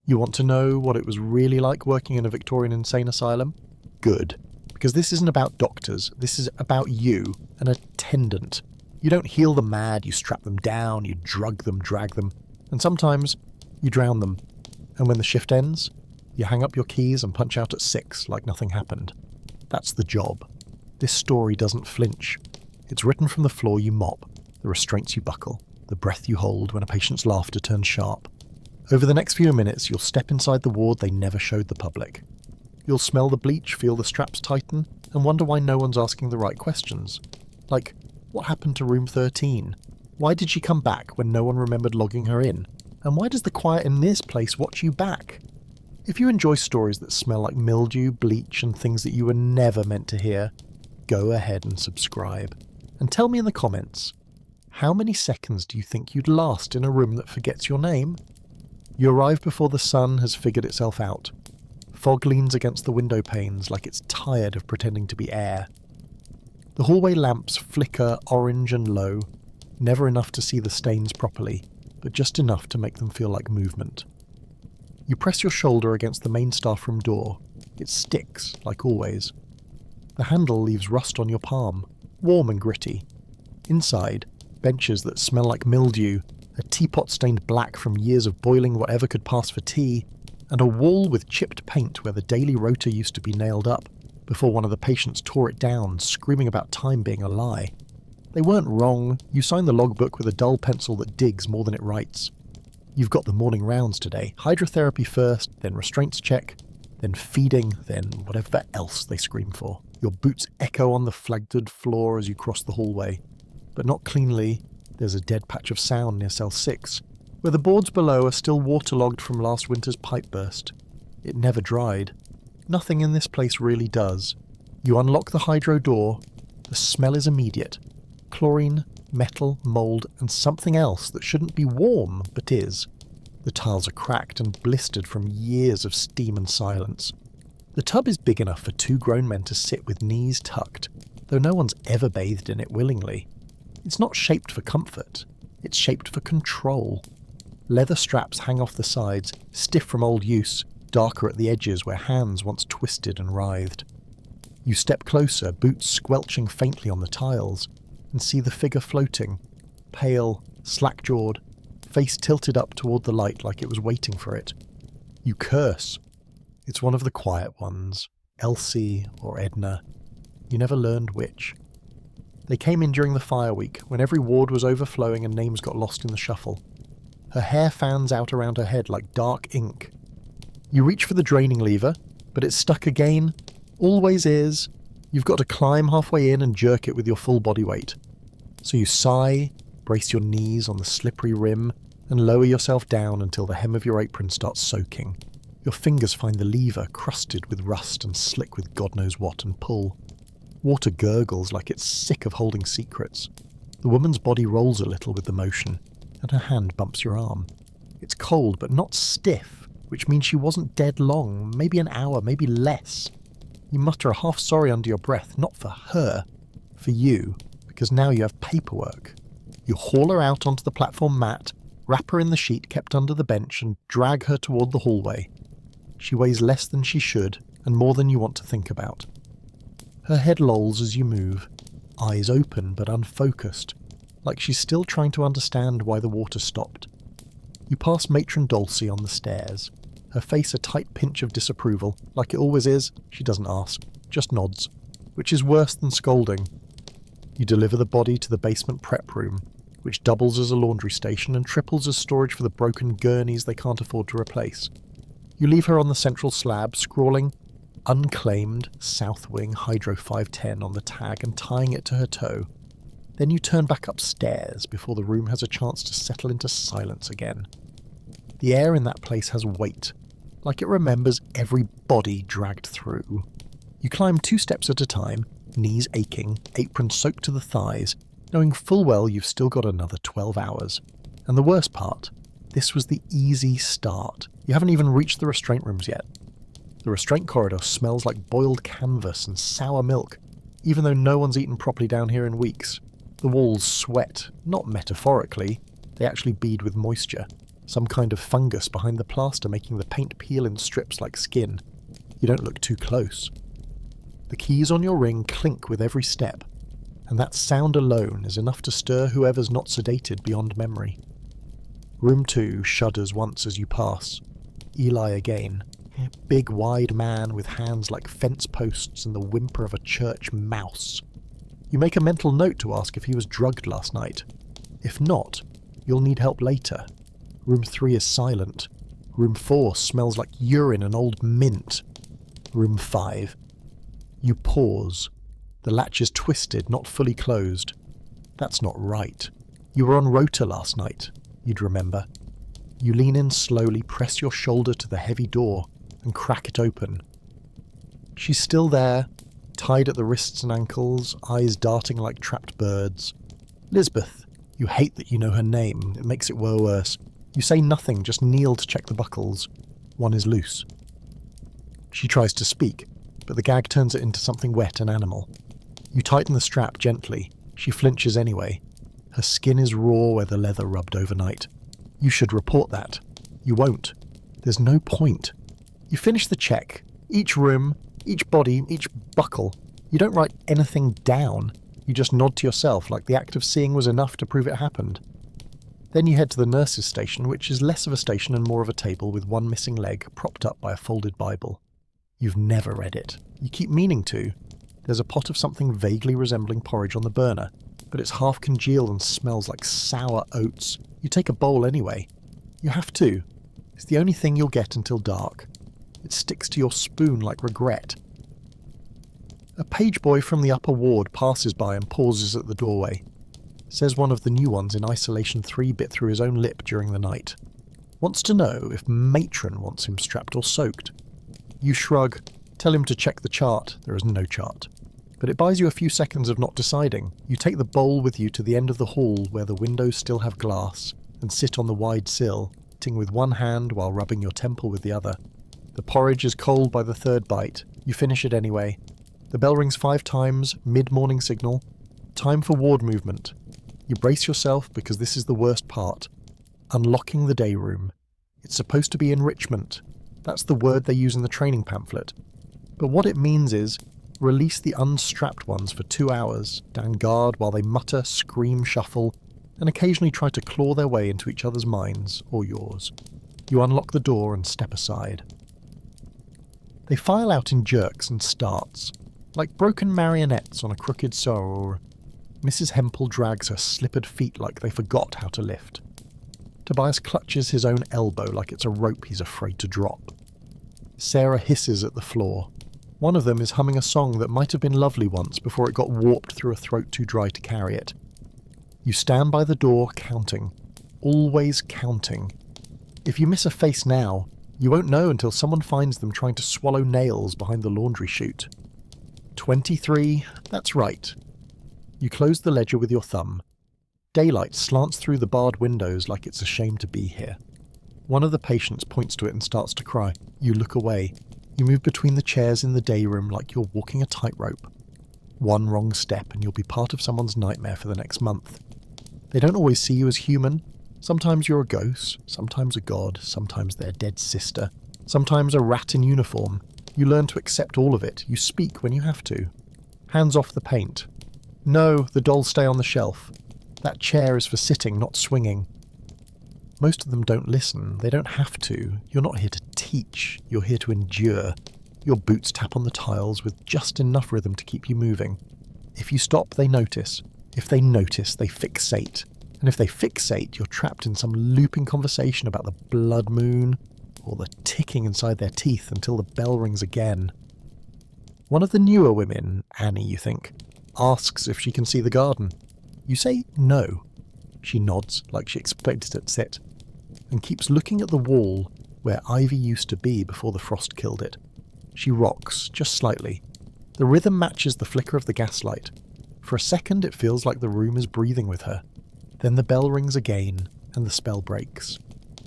You want to know what it was really like working in a Victorian insane asylum? Good. Because this isn't about doctors, this is about you, an attendant. You don't heal the mad, you strap them down, you drug them, drag them, and sometimes you drown them. And when the shift ends, you hang up your keys and punch out at 6 like nothing happened. That's the job. This story doesn't flinch. It's written from the floor you mop, the restraints you buckle, the breath you hold when a patient's laughter turns sharp. Over the next few minutes, you'll step inside the ward they never showed the public. You'll smell the bleach, feel the straps tighten, and wonder why no one's asking the right questions. Like, what happened to room 13? Why did she come back when no one remembered logging her in? And why does the quiet in this place watch you back? If you enjoy stories that smell like mildew, bleach, and things that you were never meant to hear, go ahead and subscribe. And tell me in the comments, how many seconds do you think you'd last in a room that forgets your name? You arrive before the sun has figured itself out. Fog leans against the window panes like it's tired of pretending to be air. The hallway lamps flicker orange and low, never enough to see the stains properly, but just enough to make them feel like movement. You press your shoulder against the main staff room door. It sticks, like always. The handle leaves rust on your palm, warm and gritty. Inside, benches that smell like mildew, a teapot stained black from years of boiling whatever could pass for tea, and a wall with chipped paint where the daily rota used to be nailed up, before one of the patients tore it down, screaming about time being a lie. They weren't wrong, you signed the logbook with a dull pencil that digs more than it writes. You've got the morning rounds today, hydrotherapy first, then restraints check, then feeding, then whatever else they scream for. Your boots echo on the flagged floor as you cross the hallway, but not cleanly. There's a dead patch of sound near cell 6, where the boards below are still waterlogged from last winter's pipe burst. It never dried. Nothing in this place really does. You unlock the hydro door. The smell is immediate. Chlorine, metal, mould, and something else that shouldn't be warm, but is. The tiles are cracked and blistered from years of steam and silence. The tub is big enough for 2 grown men to sit with knees tucked, though no one's ever bathed in it willingly. It's not shaped for comfort, it's shaped for control. Leather straps hang off the sides, stiff from old use, darker at the edges where hands once twisted and writhed. You step closer, boots squelching faintly on the tiles, and see the figure floating, pale, slack-jawed, face tilted up toward the light like it was waiting for it. You curse. It's one of the quiet ones, Elsie or Edna. You never learned which. They came in during the fire week, when every ward was overflowing and names got lost in the shuffle. Her hair fans out around her head like dark ink. You reach for the draining lever, but it's stuck again. Always is. You've got to climb halfway in and jerk it with your full body weight. So you sigh, brace your knees on the slippery rim, and lower yourself down until the hem of your apron starts soaking. Your fingers find the lever, crusted with rust and slick with God knows what, and pull. Water gurgles like it's sick of holding secrets. The woman's body rolls a little with the motion, and her hand bumps your arm. It's cold, but not stiff, which means she wasn't dead long, maybe an hour, maybe less. You mutter a half sorry under your breath, not for her, for you, because now you have paperwork. You haul her out onto the platform mat, wrap her in the sheet kept under the bench, and drag her toward the hallway. She weighs less than she should, and more than you want to think about. Her head lolls as you move, eyes open but unfocused, like she's still trying to understand why the water stopped. You pass Matron Dulcie on the stairs, her face a tight pinch of disapproval. Like it always is, she doesn't ask, just nods, which is worse than scolding. You deliver the body to the basement prep room, which doubles as a laundry station and triples as storage for the broken gurneys they can't afford to replace. You leave her on the central slab, scrawling unclaimed South Wing Hydro 510 on the tag and tying it to her toe. Then you turn back upstairs before the room has a chance to settle into silence again. The air in that place has weight, like it remembers every body dragged through. You climb 2 steps at a time, knees aching, apron soaked to the thighs, knowing full well you've still got another 12 hours. And the worst part, this was the easy start. You haven't even reached the restraint rooms yet. The restraint corridor smells like boiled canvas and sour milk, even though no one's eaten properly down here in weeks. The walls sweat, not metaphorically, they actually bead with moisture. Some kind of fungus behind the plaster making the paint peel in strips like skin. You don't look too close. The keys on your ring clink with every step, and that sound alone is enough to stir whoever's not sedated beyond memory. Room 2 shudders once as you pass. Eli again. A big, wide man with hands like fence posts and the whimper of a church mouse. You make a mental note to ask if he was drugged last night. If not, you'll need help later. Room 3 is silent. Room 4 smells like urine and old mint. Room 5. You pause. The latch is twisted, not fully closed. That's not right. You were on rota last night, you'd remember. You lean in slowly, press your shoulder to the heavy door, and crack it open. She's still there, tied at the wrists and ankles, eyes darting like trapped birds. Lisbeth. You hate that you know her name. It makes it worse. You say nothing, just kneel to check the buckles. One is loose. She tries to speak, but the gag turns it into something wet and animal. You tighten the strap gently. She flinches anyway. Her skin is raw where the leather rubbed overnight. You should report that. You won't. There's no point. You finish the check. Each room, each body, each buckle. You don't write anything down. You just nod to yourself like the act of seeing was enough to prove it happened. Then you head to the nurse's station, which is less of a station and more of a table with one missing leg propped up by a folded Bible. You've never read it. You keep meaning to. There's a pot of something vaguely resembling porridge on the burner, but it's half congealed and smells like sour oats. You take a bowl anyway. You have to. It's the only thing you'll get until dark. It sticks to your spoon like regret. A page boy from the upper ward passes by and pauses at the doorway. Says one of the new ones in Isolation 3 bit through his own lip during the night. Wants to know if Matron wants him strapped or soaked. You shrug, tell him to check the chart. There is no chart. But it buys you a few seconds of not deciding. You take the bowl with you to the end of the hall where the windows still have glass, and sit on the wide sill, eating with one hand while rubbing your temple with the other. The porridge is cold by the third bite. You finish it anyway. The bell rings 5 times, mid-morning signal. Time for ward movement. You brace yourself because this is the worst part. Unlocking the day room. It's supposed to be enrichment. That's the word they use in the training pamphlet. But what it means is, release the unstrapped ones for 2 hours, down guard while they mutter, scream, shuffle, and occasionally try to claw their way into each other's minds, or yours. You unlock the door and step aside. They file out in jerks and starts, like broken marionettes on a crooked soror. Mrs. Hempel drags her slippered feet like they forgot how to lift. Tobias clutches his own elbow like it's a rope he's afraid to drop. Sarah hisses at the floor. One of them is humming a song that might have been lovely once before it got warped through a throat too dry to carry it. You stand by the door counting. Always counting. If you miss a face now, you won't know until someone finds them trying to swallow nails behind the laundry chute. 23, that's right. You close the ledger with your thumb. Daylight slants through the barred windows like it's ashamed to be here. One of the patients points to it and starts to cry. You look away. You move between the chairs in the day room like you're walking a tightrope. One wrong step and you'll be part of someone's nightmare for the next month. They don't always see you as human. Sometimes you're a ghost, sometimes a god, sometimes their dead sister, sometimes a rat in uniform. You learn to accept all of it. You speak when you have to. Hands off the paint. No, the dolls stay on the shelf. That chair is for sitting, not swinging. Most of them don't listen. They don't have to. You're not here to teach. You're here to endure. Your boots tap on the tiles with just enough rhythm to keep you moving. If you stop, they notice. If they notice, they fixate. And if they fixate, you're trapped in some looping conversation about the blood moon or the ticking inside their teeth until the bell rings again. One of the newer women, Annie, you think, asks if she can see the garden. You say no. She nods like she expected it to sit, and keeps looking at the wall where ivy used to be before the frost killed it. She rocks, just slightly. The rhythm matches the flicker of the gaslight. For a second it feels like the room is breathing with her. Then the bell rings again, and the spell breaks.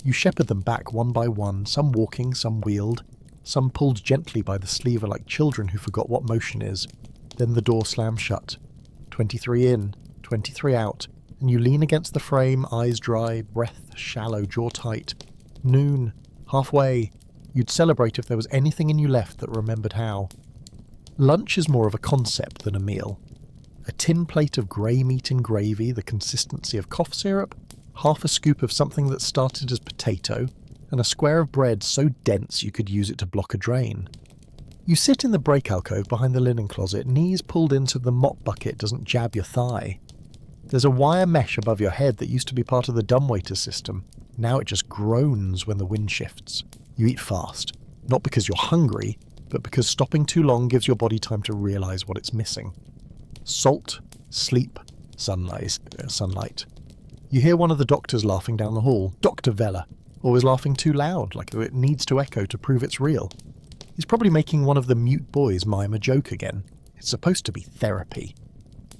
You shepherd them back one by one, some walking, some wheeled, some pulled gently by the sleever like children who forgot what motion is. Then the door slams shut. 23 in, 23 out, and you lean against the frame, eyes dry, breath shallow, jaw tight. Noon. Halfway. You'd celebrate if there was anything in you left that remembered how. Lunch is more of a concept than a meal. A tin plate of grey meat and gravy, the consistency of cough syrup, half a scoop of something that started as potato, and a square of bread so dense you could use it to block a drain. You sit in the break alcove behind the linen closet, knees pulled in so the mop bucket doesn't jab your thigh. There's a wire mesh above your head that used to be part of the dumbwaiter system. Now it just groans when the wind shifts. You eat fast, not because you're hungry, but because stopping too long gives your body time to realise what it's missing. Salt, sleep, sunlight. You hear one of the doctors laughing down the hall, Dr. Vella, always laughing too loud, like it needs to echo to prove it's real. He's probably making one of the mute boys mime a joke again. It's supposed to be therapy.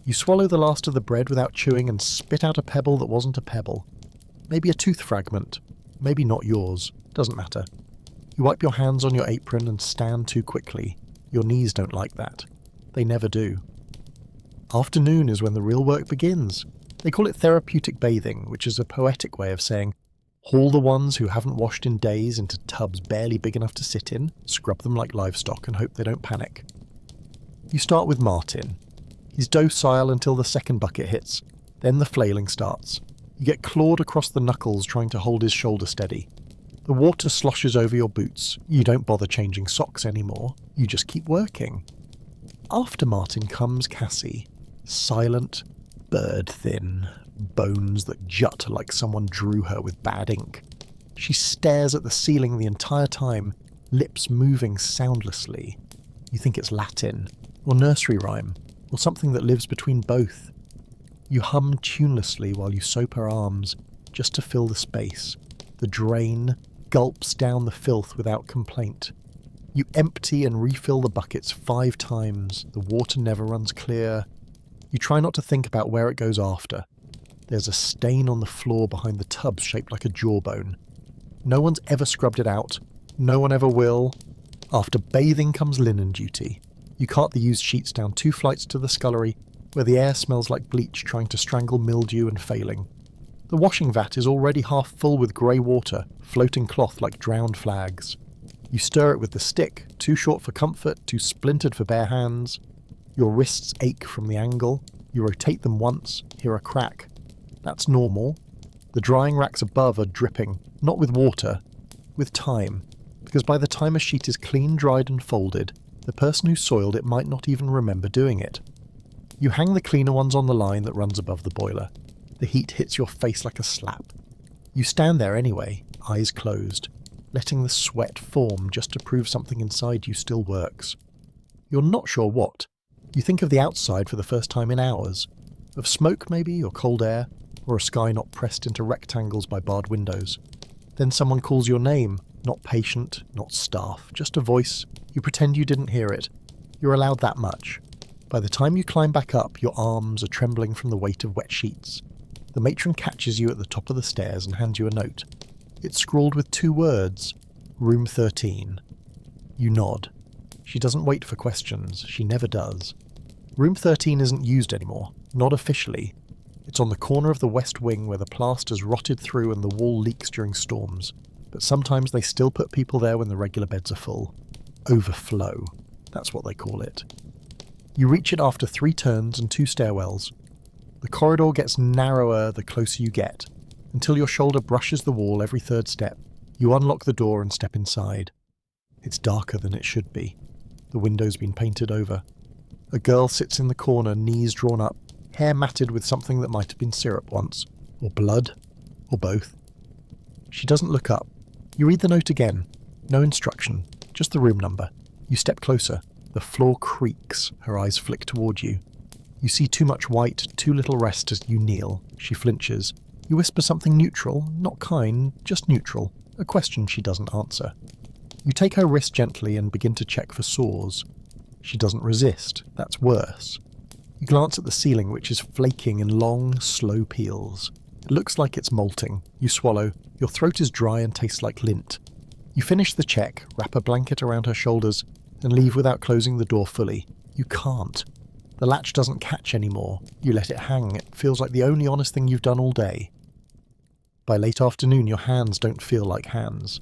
You swallow the last of the bread without chewing and spit out a pebble that wasn't a pebble. Maybe a tooth fragment. Maybe not yours. Doesn't matter. You wipe your hands on your apron and stand too quickly. Your knees don't like that. They never do. Afternoon is when the real work begins. They call it therapeutic bathing, which is a poetic way of saying, haul the ones who haven't washed in days into tubs barely big enough to sit in, scrub them like livestock and hope they don't panic. You start with Martin. He's docile until the second bucket hits, then the flailing starts. You get clawed across the knuckles trying to hold his shoulder steady. The water sloshes over your boots. You don't bother changing socks anymore. You just keep working. After Martin comes Cassie. Silent, bird-thin, bones that jut like someone drew her with bad ink. She stares at the ceiling the entire time, lips moving soundlessly. You think it's Latin, or nursery rhyme, or something that lives between both. You hum tunelessly while you soap her arms, just to fill the space. The drain gulps down the filth without complaint. You empty and refill the buckets 5 times. The water never runs clear. You try not to think about where it goes after. There's a stain on the floor behind the tub shaped like a jawbone. No one's ever scrubbed it out. No one ever will. After bathing comes linen duty. You cart the used sheets down 2 flights to the scullery, where the air smells like bleach trying to strangle mildew and failing. The washing vat is already half full with grey water, floating cloth like drowned flags. You stir it with the stick, too short for comfort, too splintered for bare hands. Your wrists ache from the angle. You rotate them once, hear a crack. That's normal. The drying racks above are dripping, not with water, with time. Because by the time a sheet is clean, dried and folded, the person who soiled it might not even remember doing it. You hang the cleaner ones on the line that runs above the boiler. The heat hits your face like a slap. You stand there anyway, eyes closed, letting the sweat form just to prove something inside you still works. You're not sure what. You think of the outside for the first time in hours. Of smoke maybe, or cold air, or a sky not pressed into rectangles by barred windows. Then someone calls your name, not patient, not staff, just a voice. You pretend you didn't hear it. You're allowed that much. By the time you climb back up, your arms are trembling from the weight of wet sheets. The matron catches you at the top of the stairs and hands you a note. It's scrawled with 2 words, Room 13. You nod. She doesn't wait for questions, she never does. Room 13 isn't used anymore, not officially. It's on the corner of the west wing where the plaster's rotted through and the wall leaks during storms, but sometimes they still put people there when the regular beds are full. Overflow, that's what they call it. You reach it after 3 turns and 2 stairwells. The corridor gets narrower the closer you get, until your shoulder brushes the wall every 3rd step. You unlock the door and step inside. It's darker than it should be. The window's been painted over. A girl sits in the corner, knees drawn up, hair matted with something that might have been syrup once, or blood, or both. She doesn't look up. You read the note again. No instruction, just the room number. You step closer. The floor creaks. Her eyes flick toward you. You see too much white, too little rest as you kneel. She flinches. You whisper something neutral, not kind, just neutral. A question she doesn't answer. You take her wrist gently and begin to check for sores. She doesn't resist. That's worse. You glance at the ceiling, which is flaking in long, slow peels. It looks like it's molting. You swallow. Your throat is dry and tastes like lint. You finish the check, wrap a blanket around her shoulders, and leave without closing the door fully. You can't. The latch doesn't catch anymore. You let it hang. It feels like the only honest thing you've done all day. By late afternoon, your hands don't feel like hands.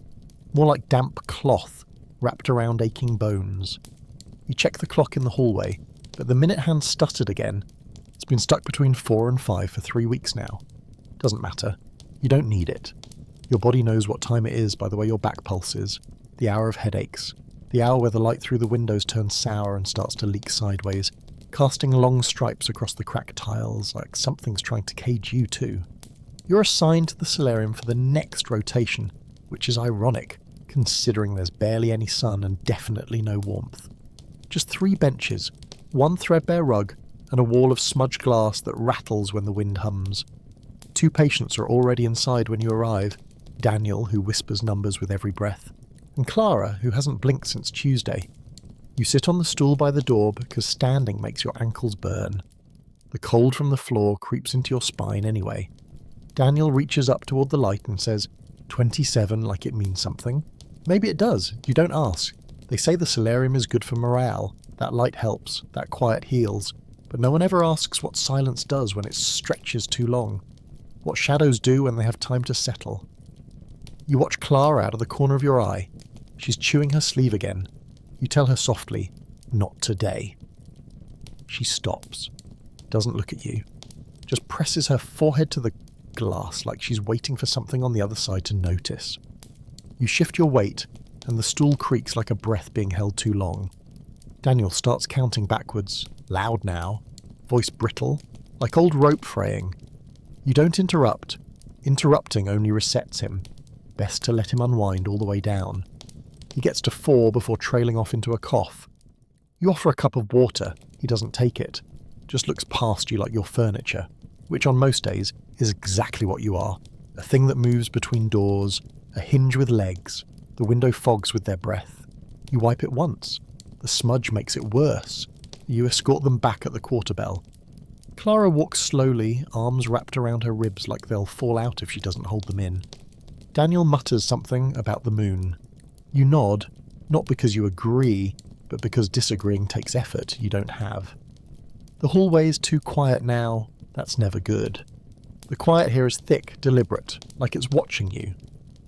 More like damp cloth wrapped around aching bones. You check the clock in the hallway, but the minute hand stuttered again. It's been stuck between 4 and 5 for 3 weeks now. Doesn't matter. You don't need it. Your body knows what time it is by the way your back pulses. The hour of headaches. The hour where the light through the windows turns sour and starts to leak sideways, casting long stripes across the cracked tiles like something's trying to cage you too. You're assigned to the solarium for the next rotation, which is ironic, considering there's barely any sun and definitely no warmth. Just 3 benches, 1 threadbare rug, and a wall of smudged glass that rattles when the wind hums. 2 patients are already inside when you arrive. Daniel, who whispers numbers with every breath, and Clara, who hasn't blinked since Tuesday. You sit on the stool by the door because standing makes your ankles burn. The cold from the floor creeps into your spine anyway. Daniel reaches up toward the light and says, 27, like it means something. Maybe it does, you don't ask. They say the solarium is good for morale. That light helps, that quiet heals. But no one ever asks what silence does when it stretches too long. What shadows do when they have time to settle. You watch Clara out of the corner of your eye. She's chewing her sleeve again. You tell her softly, not today. She stops. Doesn't look at you. Just presses her forehead to the glass like she's waiting for something on the other side to notice. You shift your weight, and the stool creaks like a breath being held too long. Daniel starts counting backwards, loud now, voice brittle, like old rope fraying. You don't interrupt. Interrupting only resets him. Best to let him unwind all the way down. He gets to 4 before trailing off into a cough. You offer a cup of water. He doesn't take it. Just looks past you like your furniture, which on most days is exactly what you are. A thing that moves between doors, a hinge with legs. The window fogs with their breath. You wipe it once. The smudge makes it worse. You escort them back at the quarter bell. Clara walks slowly, arms wrapped around her ribs like they'll fall out if she doesn't hold them in. Daniel mutters something about the moon. You nod, not because you agree, but because disagreeing takes effort you don't have. The hallway's too quiet now. That's never good. The quiet here is thick, deliberate, like it's watching you.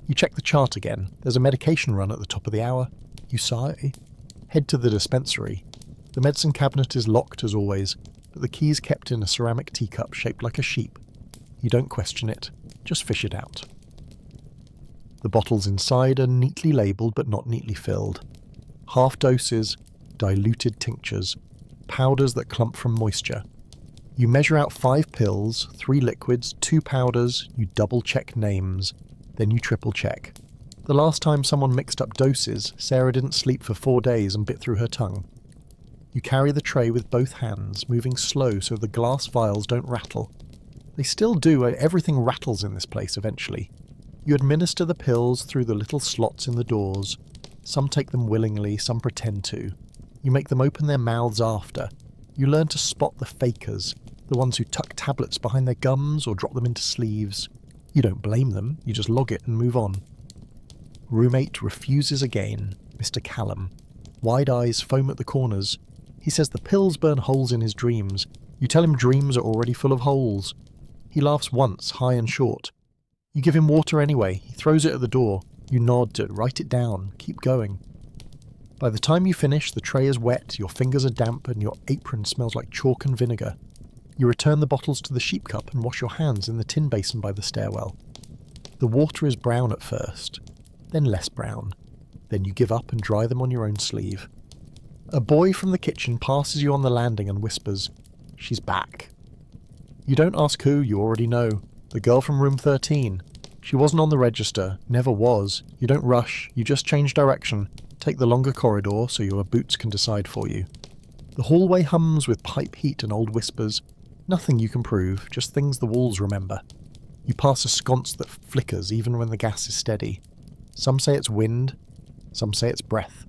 You check the chart again. There's a medication run at the top of the hour. You sigh. Head to the dispensary. The medicine cabinet is locked as always, but the key's kept in a ceramic teacup shaped like a sheep. You don't question it, just fish it out. The bottles inside are neatly labelled but not neatly filled. Half doses, diluted tinctures, powders that clump from moisture. You measure out 5 pills, 3 liquids, 2 powders, you double-check names, then you triple-check. The last time someone mixed up doses, Sarah didn't sleep for 4 days and bit through her tongue. You carry the tray with both hands, moving slow so the glass vials don't rattle. They still do, everything rattles in this place eventually. You administer the pills through the little slots in the doors. Some take them willingly, some pretend to. You make them open their mouths after. You learn to spot the fakers, the ones who tuck tablets behind their gums or drop them into sleeves. You don't blame them, you just log it and move on. Room 8 refuses again, Mr. Callum. Wide eyes foam at the corners. He says the pills burn holes in his dreams. You tell him dreams are already full of holes. He laughs once, high and short. You give him water anyway. He throws it at the door. You nod to write it down. Keep going. By the time you finish, the tray is wet, your fingers are damp, and your apron smells like chalk and vinegar. You return the bottles to the sheep cup and wash your hands in the tin basin by the stairwell. The water is brown at first, then less brown. Then you give up and dry them on your own sleeve. A boy from the kitchen passes you on the landing and whispers, "She's back." You don't ask who, you already know. The girl from room 13. She wasn't on the register, never was. You don't rush, you just change direction. Take the longer corridor so your boots can decide for you. The hallway hums with pipe heat and old whispers. Nothing you can prove, just things the walls remember. You pass a sconce that flickers even when the gas is steady. Some say it's wind, some say it's breath.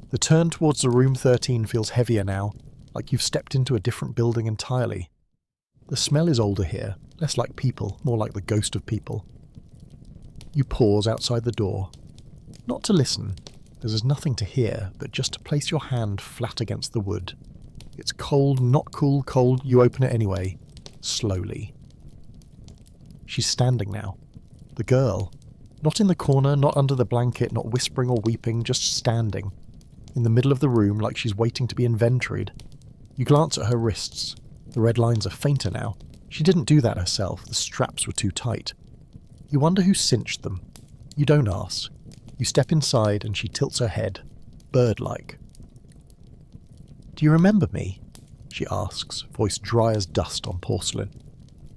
The turn towards the room 13 feels heavier now, like you've stepped into a different building entirely. The smell is older here, less like people, more like the ghost of people. You pause outside the door. Not to listen, as there's nothing to hear, but just to place your hand flat against the wood. It's cold, not cool, cold. You open it anyway. Slowly. She's standing now. The girl. Not in the corner, not under the blanket, not whispering or weeping, just standing. In the middle of the room like she's waiting to be inventoried. You glance at her wrists. The red lines are fainter now. She didn't do that herself. The straps were too tight. You wonder who cinched them. You don't ask. You step inside and she tilts her head, bird-like. "Do you remember me?" she asks, voice dry as dust on porcelain.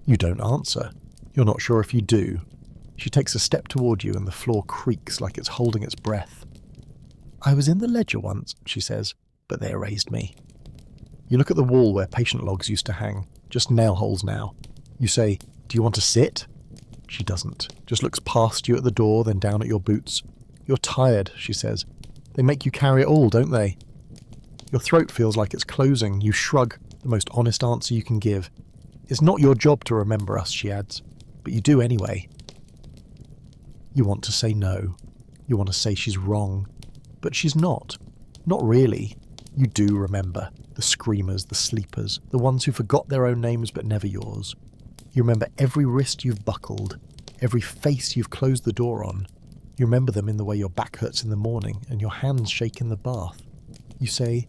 You don't answer. You're not sure if you do. She takes a step toward you and the floor creaks like it's holding its breath. "I was in the ledger once," she says, "but they erased me." You look at the wall where patient logs used to hang, just nail holes now. You say, "Do you want to sit?" She doesn't, just looks past you at the door, then down at your boots. "You're tired," she says. "They make you carry it all, don't they?" Your throat feels like it's closing. You shrug, the most honest answer you can give. "It's not your job to remember us," she adds, "but you do anyway." You want to say no. You want to say she's wrong. But she's not. Not really. You do remember. The screamers, the sleepers, the ones who forgot their own names but never yours. You remember every wrist you've buckled, every face you've closed the door on. You remember them in the way your back hurts in the morning and your hands shake in the bath. You say,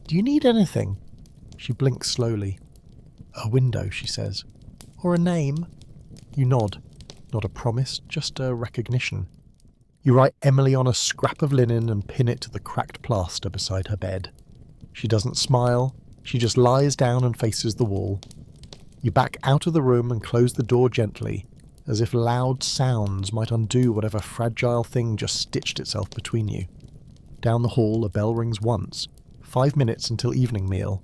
"Do you need anything?" She blinks slowly. "A window," she says. "Or a name?" You nod. Not a promise, just a recognition. You write Emily on a scrap of linen and pin it to the cracked plaster beside her bed. She doesn't smile. She just lies down and faces the wall. You back out of the room and close the door gently, as if loud sounds might undo whatever fragile thing just stitched itself between you. Down the hall, a bell rings once. 5 minutes until evening meal.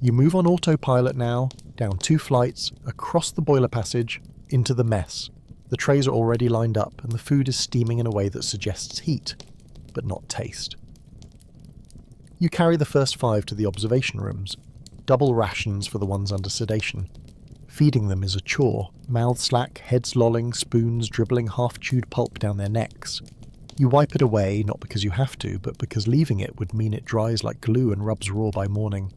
You move on autopilot now, down 2 flights, across the boiler passage, into the mess. The trays are already lined up, and the food is steaming in a way that suggests heat, but not taste. You carry the first 5 to the observation rooms, double rations for the ones under sedation. Feeding them is a chore, mouths slack, heads lolling, spoons dribbling half-chewed pulp down their necks. You wipe it away, not because you have to, but because leaving it would mean it dries like glue and rubs raw by morning.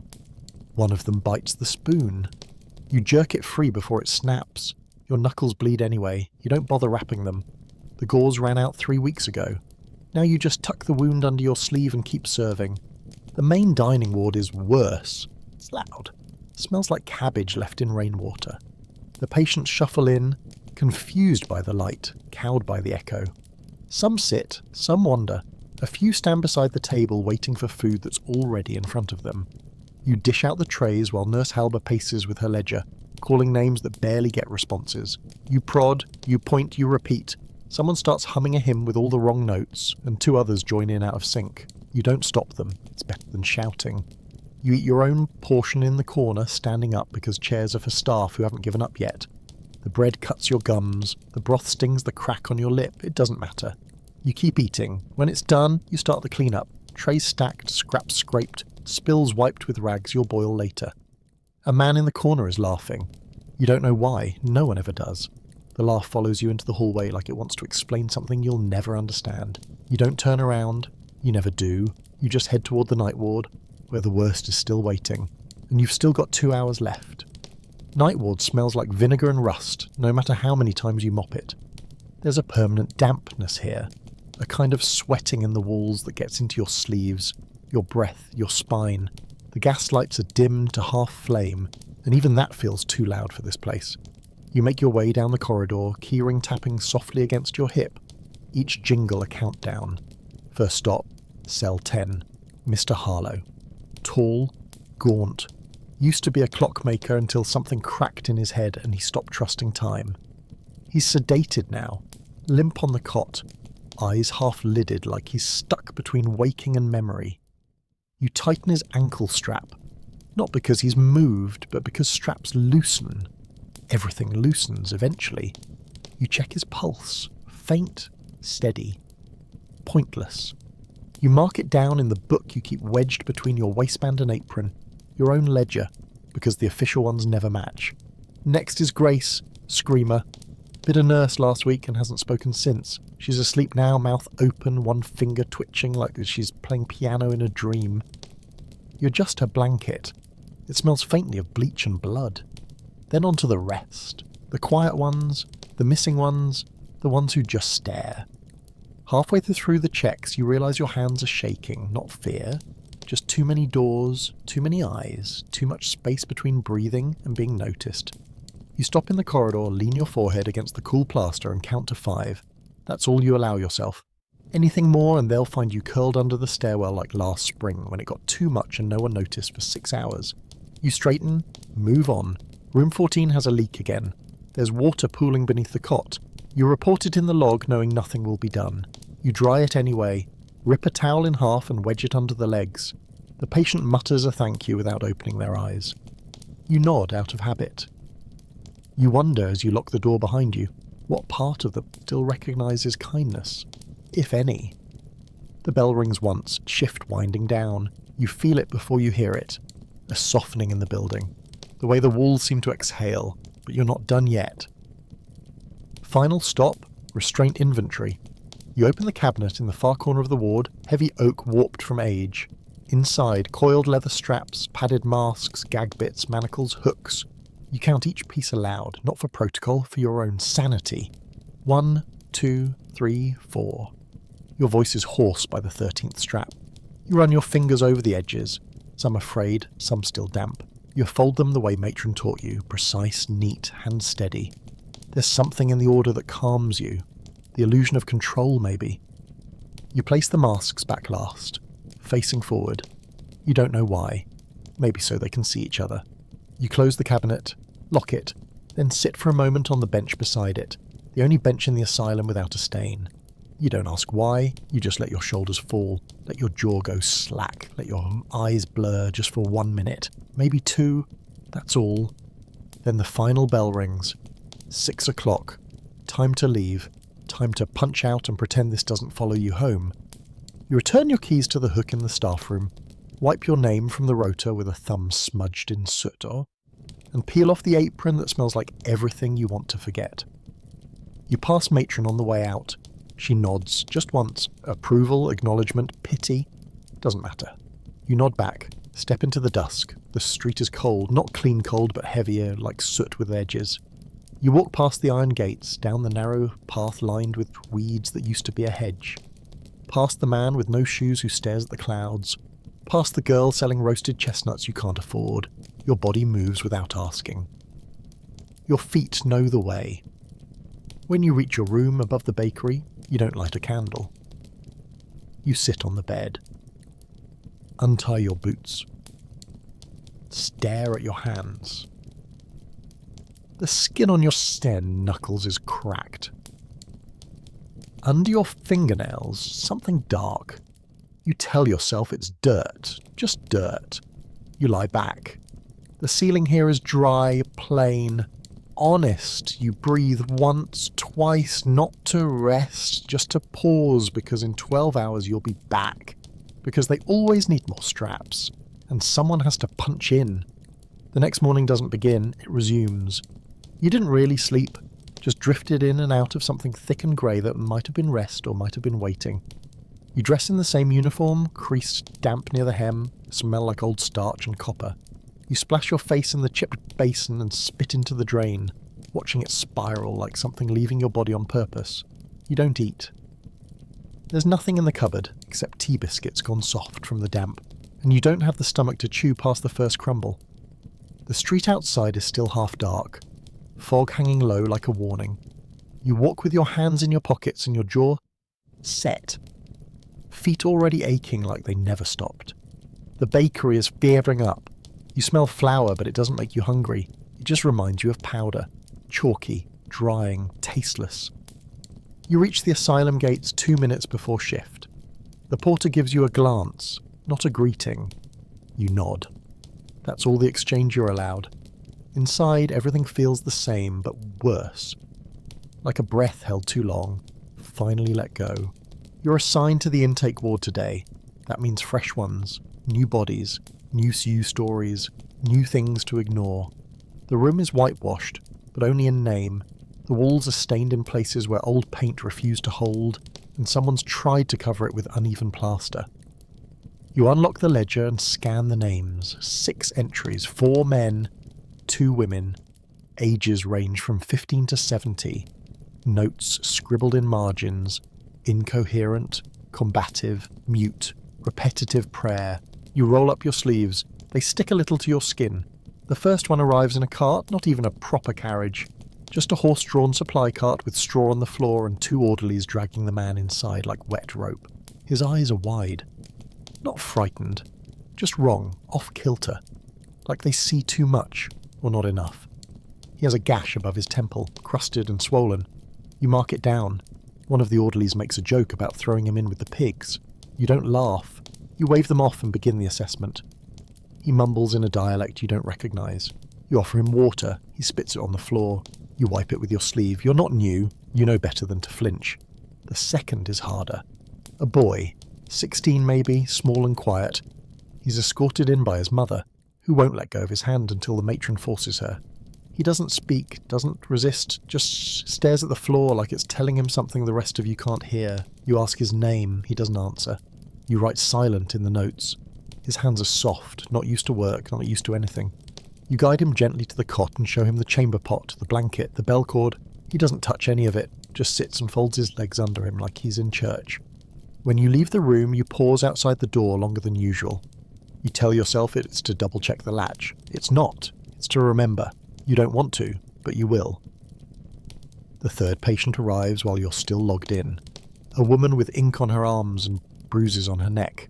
One of them bites the spoon. You jerk it free before it snaps. Your knuckles bleed anyway. You don't bother wrapping them. The gauze ran out 3 weeks ago. Now you just tuck the wound under your sleeve and keep serving. The main dining ward is worse. It's loud. It smells like cabbage left in rainwater. The patients shuffle in, confused by the light, cowed by the echo. Some sit, some wander. A few stand beside the table waiting for food that's already in front of them. You dish out the trays while Nurse Halber paces with her ledger, calling names that barely get responses. You prod, you point, you repeat. Someone starts humming a hymn with all the wrong notes, and 2 others join in out of sync. You don't stop them. It's better than shouting. You eat your own portion in the corner, standing up because chairs are for staff who haven't given up yet. The bread cuts your gums. The broth stings the crack on your lip. It doesn't matter. You keep eating. When it's done, you start the cleanup. Trays stacked, scraps scraped, spills wiped with rags you'll boil later. A man in the corner is laughing. You don't know why. No one ever does. The laugh follows you into the hallway like it wants to explain something you'll never understand. You don't turn around. You never do. You just head toward the night ward, where the worst is still waiting. And you've still got 2 hours left. Night ward smells like vinegar and rust, no matter how many times you mop it. There's a permanent dampness here. A kind of sweating in the walls that gets into your sleeves, your breath, your spine. The gas lights are dimmed to half flame, and even that feels too loud for this place. You make your way down the corridor, keyring tapping softly against your hip. Each jingle a countdown. First stop, cell 10, Mr. Harlow. Tall, gaunt. Used to be a clockmaker until something cracked in his head and he stopped trusting time. He's sedated now, limp on the cot, eyes half-lidded like he's stuck between waking and memory. You tighten his ankle strap, not because he's moved, but because straps loosen. Everything loosens eventually. You check his pulse, faint, steady, pointless. You mark it down in the book you keep wedged between your waistband and apron, your own ledger, because the official ones never match. Next is Grace, screamer. Bit a nurse last week and hasn't spoken since. She's asleep now, mouth open, one finger twitching like she's playing piano in a dream. You adjust her blanket. It smells faintly of bleach and blood. Then on to the rest. The quiet ones, the missing ones, the ones who just stare. Halfway through the checks, you realise your hands are shaking, not fear. Just too many doors, too many eyes, too much space between breathing and being noticed. You stop in the corridor, lean your forehead against the cool plaster and count to 5. That's all you allow yourself. Anything more and they'll find you curled under the stairwell like last spring when it got too much and no one noticed for 6 hours. You straighten, move on. Room 14 has a leak again. There's water pooling beneath the cot. You report it in the log knowing nothing will be done. You dry it anyway, rip a towel in half and wedge it under the legs. The patient mutters a thank you without opening their eyes. You nod out of habit. You wonder as you lock the door behind you, what part of them still recognises kindness, if any. The bell rings once, shift winding down. You feel it before you hear it. A softening in the building. The way the walls seem to exhale, but you're not done yet. Final stop, restraint inventory. You open the cabinet in the far corner of the ward, heavy oak warped from age. Inside, coiled leather straps, padded masks, gag bits, manacles, hooks. You count each piece aloud, not for protocol, for your own sanity. 1, 2, 3, 4. Your voice is hoarse by the 13th strap. You run your fingers over the edges, some are frayed, some still damp. You fold them the way matron taught you, precise, neat, hand steady. There's something in the order that calms you. The illusion of control, maybe. You place the masks back last, facing forward. You don't know why. Maybe so they can see each other. You close the cabinet, lock it, then sit for a moment on the bench beside it, the only bench in the asylum without a stain. You don't ask why, you just let your shoulders fall, let your jaw go slack, let your eyes blur just for 1 minute, maybe 2, that's all. Then the final bell rings. 6 o'clock. Time to leave. Time to punch out and pretend this doesn't follow you home. You return your keys to the hook in the staff room, wipe your name from the rota with a thumb smudged in soot, and peel off the apron that smells like everything you want to forget. You pass matron on the way out. She nods, just once. Approval, acknowledgement, pity. Doesn't matter. You nod back, step into the dusk. The street is cold, not clean cold, but heavier, like soot with edges. You walk past the iron gates, down the narrow path lined with weeds that used to be a hedge. Past the man with no shoes who stares at the clouds. Past the girl selling roasted chestnuts you can't afford. Your body moves without asking. Your feet know the way. When you reach your room above the bakery, you don't light a candle. You sit on the bed. Untie your boots. Stare at your hands. The skin on your knuckles is cracked. Under your fingernails, something dark. You tell yourself it's dirt, just dirt. You lie back. The ceiling here is dry, plain, honest. You breathe once, twice, not to rest, just to pause, because in 12 hours you'll be back. Because they always need more straps, and someone has to punch in. The next morning doesn't begin, it resumes. You didn't really sleep, just drifted in and out of something thick and grey that might have been rest or might have been waiting. You dress in the same uniform, creased, damp near the hem, smell like old starch and copper. You splash your face in the chipped basin and spit into the drain, watching it spiral like something leaving your body on purpose. You don't eat. There's nothing in the cupboard except tea biscuits gone soft from the damp, and you don't have the stomach to chew past the first crumble. The street outside is still half dark, fog hanging low like a warning. You walk with your hands in your pockets and your jaw set. Feet already aching like they never stopped. The bakery is fairing up. You smell flour, but it doesn't make you hungry. It just reminds you of powder. Chalky, drying, tasteless. You reach the asylum gates 2 minutes before shift. The porter gives you a glance, not a greeting. You nod. That's all the exchange you're allowed. Inside, everything feels the same, but worse. Like a breath held too long, finally let go. You're assigned to the intake ward today. That means fresh ones, new bodies, new you stories, new things to ignore. The room is whitewashed, but only in name. The walls are stained in places where old paint refused to hold, and someone's tried to cover it with uneven plaster. You unlock the ledger and scan the names. 6 entries, 4 men, 2 women. Ages range from 15 to 70. Notes scribbled in margins. Incoherent, combative, mute, repetitive prayer. You roll up your sleeves. They stick a little to your skin. The first one arrives in a cart, not even a proper carriage. Just a horse-drawn supply cart with straw on the floor and 2 orderlies dragging the man inside like wet rope. His eyes are wide. Not frightened. Just wrong, off-kilter. Like they see too much, or not enough. He has a gash above his temple, crusted and swollen. You mark it down. One of the orderlies makes a joke about throwing him in with the pigs. You don't laugh. You wave them off and begin the assessment. He mumbles in a dialect you don't recognise. You offer him water. He spits it on the floor. You wipe it with your sleeve. You're not new. You know better than to flinch. The second is harder. A boy, 16 maybe, small and quiet. He's escorted in by his mother, who won't let go of his hand until the matron forces her. He doesn't speak, doesn't resist, just stares at the floor like it's telling him something the rest of you can't hear. You ask his name, he doesn't answer. You write silent in the notes. His hands are soft, not used to work, not used to anything. You guide him gently to the cot and show him the chamber pot, the blanket, the bell cord. He doesn't touch any of it, just sits and folds his legs under him like he's in church. When you leave the room, you pause outside the door longer than usual. You tell yourself it's to double-check the latch. It's not. It's to remember. You don't want to, but you will. The third patient arrives while you're still logged in. A woman with ink on her arms and bruises on her neck.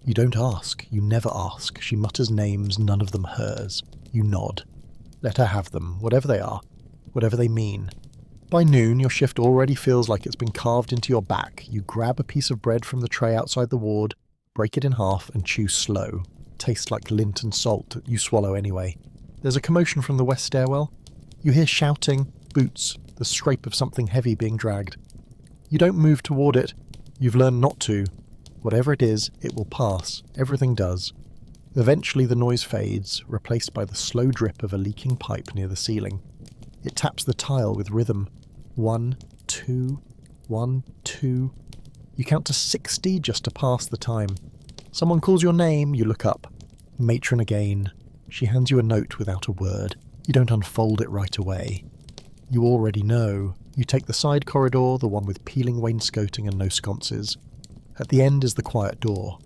You don't ask. You never ask. She mutters names, none of them hers. You nod. Let her have them, whatever they are, whatever they mean. By noon, your shift already feels like it's been carved into your back. You grab a piece of bread from the tray outside the ward, break it in half and chew slow. Tastes like lint and salt. You swallow anyway. There's a commotion from the west stairwell. You hear shouting, boots, the scrape of something heavy being dragged. You don't move toward it. You've learned not to. Whatever it is, it will pass. Everything does. Eventually the noise fades, replaced by the slow drip of a leaking pipe near the ceiling. It taps the tile with rhythm. 1, 2, 1, 2. You count to 60 just to pass the time. Someone calls your name, you look up. Matron again. She hands you a note without a word. You don't unfold it right away. You already know. You take the side corridor, the one with peeling wainscoting and no sconces. At the end is the quiet door.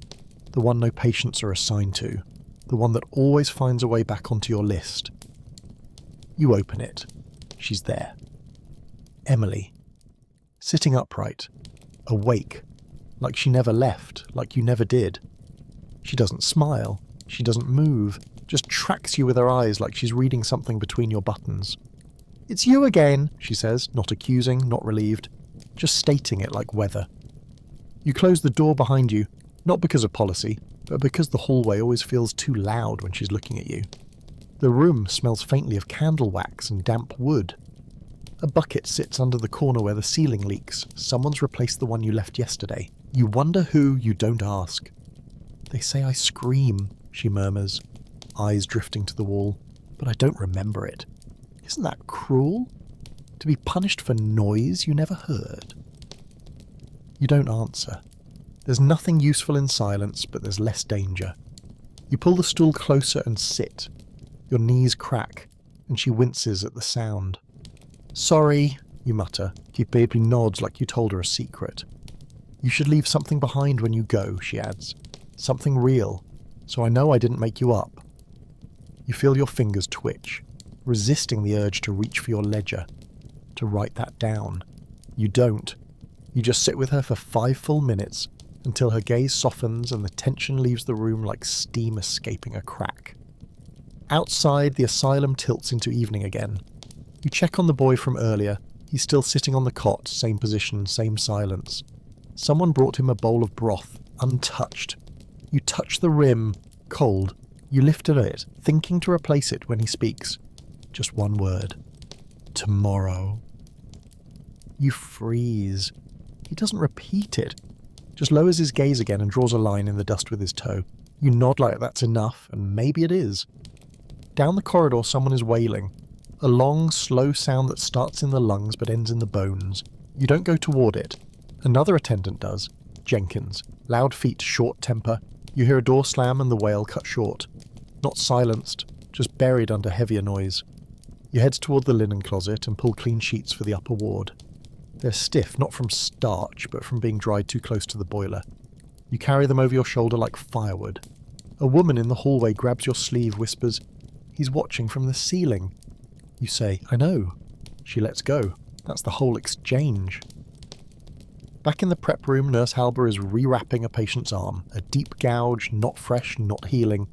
The one no patients are assigned to. The one that always finds a way back onto your list. You open it. She's there. Emily. Sitting upright. Awake. Like she never left. Like you never did. She doesn't smile. She doesn't move. Just tracks you with her eyes like she's reading something between your buttons. "It's you again," she says, not accusing, not relieved. Just stating it like weather. You close the door behind you, not because of policy, but because the hallway always feels too loud when she's looking at you. The room smells faintly of candle wax and damp wood. A bucket sits under the corner where the ceiling leaks. Someone's replaced the one you left yesterday. You wonder who, you don't ask. "They say I scream," she murmurs, eyes drifting to the wall, "but I don't remember it. Isn't that cruel? To be punished for noise you never heard?" You don't answer. There's nothing useful in silence, but there's less danger. You pull the stool closer and sit. Your knees crack, and she winces at the sound. "Sorry," you mutter. Your baby nods like you told her a secret. "You should leave something behind when you go," she adds. "Something real, so I know I didn't make you up." You feel your fingers twitch, resisting the urge to reach for your ledger, to write that down. You don't. You just sit with her for 5 full minutes, until her gaze softens and the tension leaves the room like steam escaping a crack. Outside, the asylum tilts into evening again. You check on the boy from earlier. He's still sitting on the cot, same position, same silence. Someone brought him a bowl of broth, untouched. You touch the rim, cold. You lift at it, thinking to replace it when he speaks. Just one word. "Tomorrow." You freeze. He doesn't repeat it. Just lowers his gaze again and draws a line in the dust with his toe. You nod like that's enough, and maybe it is. Down the corridor someone is wailing. A long, slow sound that starts in the lungs but ends in the bones. You don't go toward it. Another attendant does. Jenkins. Loud feet, short temper. You hear a door slam and the wail cut short. Not silenced, just buried under heavier noise. You head toward the linen closet and pull clean sheets for the upper ward. They're stiff, not from starch, but from being dried too close to the boiler. You carry them over your shoulder like firewood. A woman in the hallway grabs your sleeve, whispers, "He's watching from the ceiling." You say, "I know." She lets go. That's the whole exchange. Back in the prep room, Nurse Halber is rewrapping a patient's arm. A deep gouge, not fresh, not healing.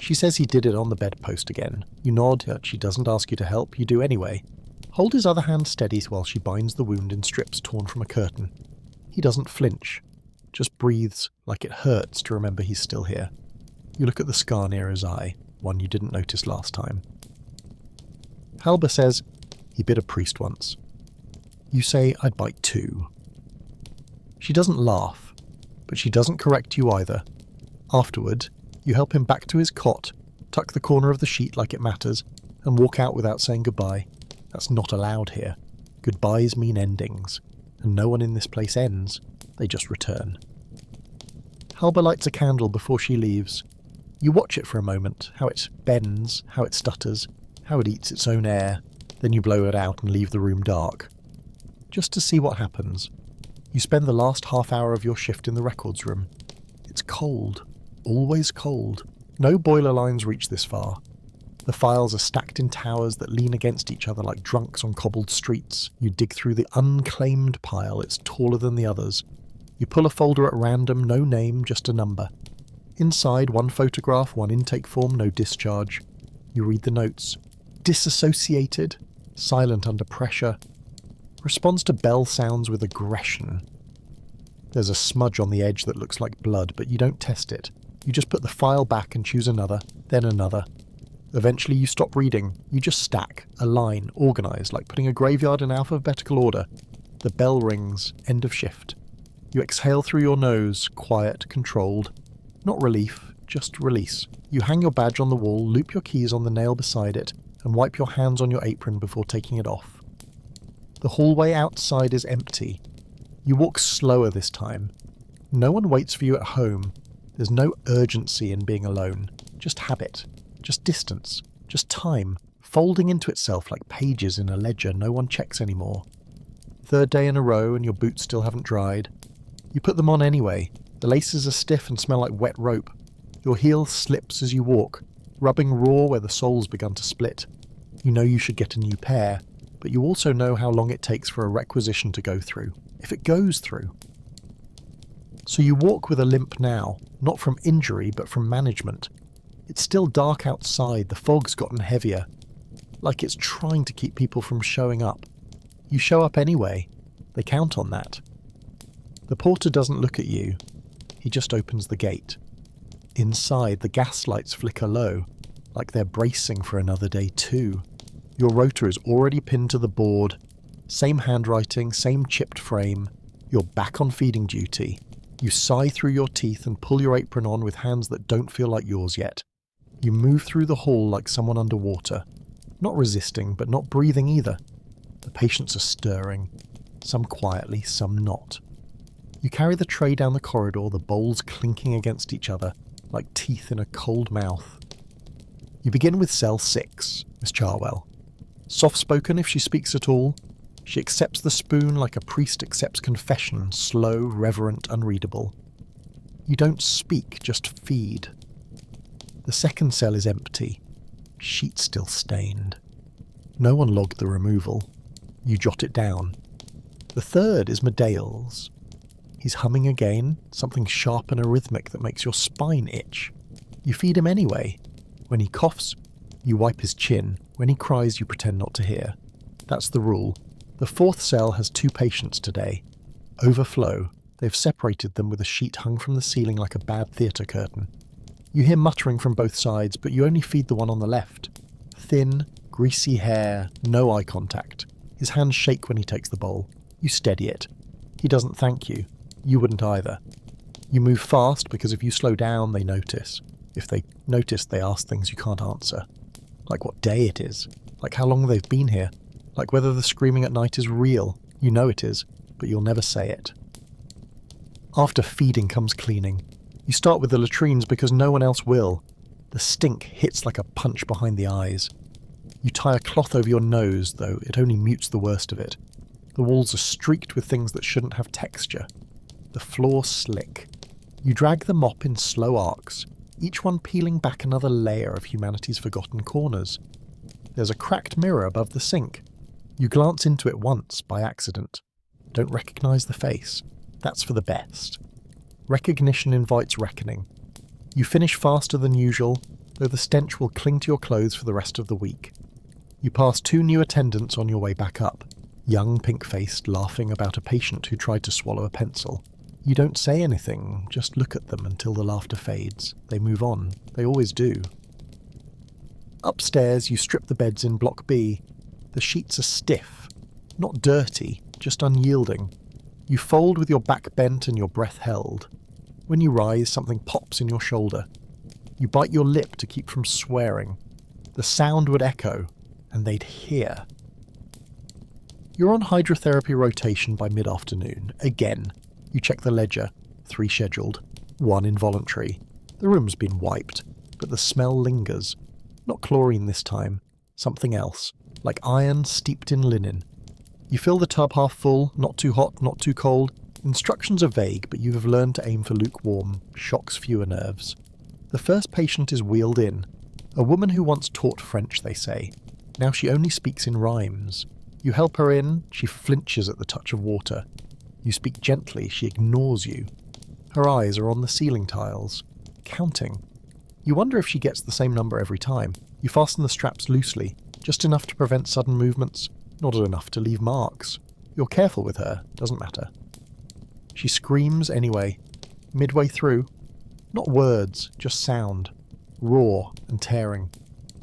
She says he did it on the bedpost again. You nod, she doesn't ask you to help, you do anyway. Hold his other hand steady while she binds the wound in strips torn from a curtain. He doesn't flinch, just breathes like it hurts to remember he's still here. You look at the scar near his eye, one you didn't notice last time. Halber says, "He bit a priest once." You say, "I'd bite too." She doesn't laugh, but she doesn't correct you either. Afterward, you help him back to his cot, tuck the corner of the sheet like it matters, and walk out without saying goodbye. That's not allowed here. Goodbyes mean endings, and no one in this place ends, they just return. Halber lights a candle before she leaves. You watch it for a moment, how it bends, how it stutters, how it eats its own air, then you blow it out and leave the room dark. Just to see what happens. You spend the last half hour of your shift in the records room. It's cold. Always cold. No boiler lines reach this far. The files are stacked in towers that lean against each other like drunks on cobbled streets. You dig through the unclaimed pile, it's taller than the others. You pull a folder at random, no name, just a number. Inside, one photograph, one intake form, no discharge. You read the notes. Disassociated, silent under pressure. Responds to bell sounds with aggression. There's a smudge on the edge that looks like blood, but you don't test it. You just put the file back and choose another, then another. Eventually you stop reading. You just stack, align, organise, like putting a graveyard in alphabetical order. The bell rings, end of shift. You exhale through your nose, quiet, controlled. Not relief, just release. You hang your badge on the wall, loop your keys on the nail beside it, and wipe your hands on your apron before taking it off. The hallway outside is empty. You walk slower this time. No one waits for you at home. There's no urgency in being alone. Just habit. Just distance. Just time. Folding into itself like pages in a ledger no one checks anymore. Third day in a row and your boots still haven't dried. You put them on anyway. The laces are stiff and smell like wet rope. Your heel slips as you walk, rubbing raw where the sole's begun to split. You know you should get a new pair, but you also know how long it takes for a requisition to go through, if it goes through. So you walk with a limp now, not from injury but from management. It's still dark outside, the fog's gotten heavier, like it's trying to keep people from showing up. You show up anyway, they count on that. The porter doesn't look at you, he just opens the gate. Inside, the gas lights flicker low, like they're bracing for another day too. Your rota is already pinned to the board. Same handwriting, same chipped frame. You're back on feeding duty. You sigh through your teeth and pull your apron on with hands that don't feel like yours yet. You move through the hall like someone underwater. Not resisting, but not breathing either. The patients are stirring. Some quietly, some not. You carry the tray down the corridor, the bowls clinking against each other, like teeth in a cold mouth. You begin with cell 6, Miss Charwell. Soft-spoken if she speaks at all, she accepts the spoon like a priest accepts confession, slow, reverent, unreadable. You don't speak, just feed. The second cell is empty, sheet still stained. No one logged the removal. You jot it down. The third is Medale's. He's humming again, something sharp and arrhythmic that makes your spine itch. You feed him anyway. When he coughs, you wipe his chin. When he cries, you pretend not to hear. That's the rule. The fourth cell has 2 patients today. Overflow. They've separated them with a sheet hung from the ceiling like a bad theatre curtain. You hear muttering from both sides, but you only feed the one on the left. Thin, greasy hair, no eye contact. His hands shake when he takes the bowl. You steady it. He doesn't thank you. You wouldn't either. You move fast because if you slow down, they notice. If they notice, they ask things you can't answer. Like what day it is. Like how long they've been here. Like whether the screaming at night is real. You know it is, but you'll never say it. After feeding comes cleaning. You start with the latrines because no one else will. The stink hits like a punch behind the eyes. You tie a cloth over your nose, though it only mutes the worst of it. The walls are streaked with things that shouldn't have texture. The floor slick. You drag the mop in slow arcs, each one peeling back another layer of humanity's forgotten corners. There's a cracked mirror above the sink. You glance into it once, by accident. Don't recognise the face. That's for the best. Recognition invites reckoning. You finish faster than usual, though the stench will cling to your clothes for the rest of the week. You pass 2 new attendants on your way back up, young, pink-faced, laughing about a patient who tried to swallow a pencil. You don't say anything, just look at them until the laughter fades. They move on. They always do. Upstairs, you strip the beds in Block B. The sheets are stiff. Not dirty, just unyielding. You fold with your back bent and your breath held. When you rise, something pops in your shoulder. You bite your lip to keep from swearing. The sound would echo, and they'd hear. You're on hydrotherapy rotation by mid-afternoon. Again. You check the ledger. 3 scheduled. 1 involuntary. The room's been wiped, but the smell lingers. Not chlorine this time. Something else. Like iron steeped in linen. You fill the tub half full, not too hot, not too cold. Instructions are vague, but you have learned to aim for lukewarm. Shocks fewer nerves. The first patient is wheeled in. A woman who once taught French, they say. Now she only speaks in rhymes. You help her in, she flinches at the touch of water. You speak gently, she ignores you. Her eyes are on the ceiling tiles, counting. You wonder if she gets the same number every time. You fasten the straps loosely, just enough to prevent sudden movements, not enough to leave marks. You're careful with her, doesn't matter. She screams anyway, midway through. Not words, just sound. Raw and tearing.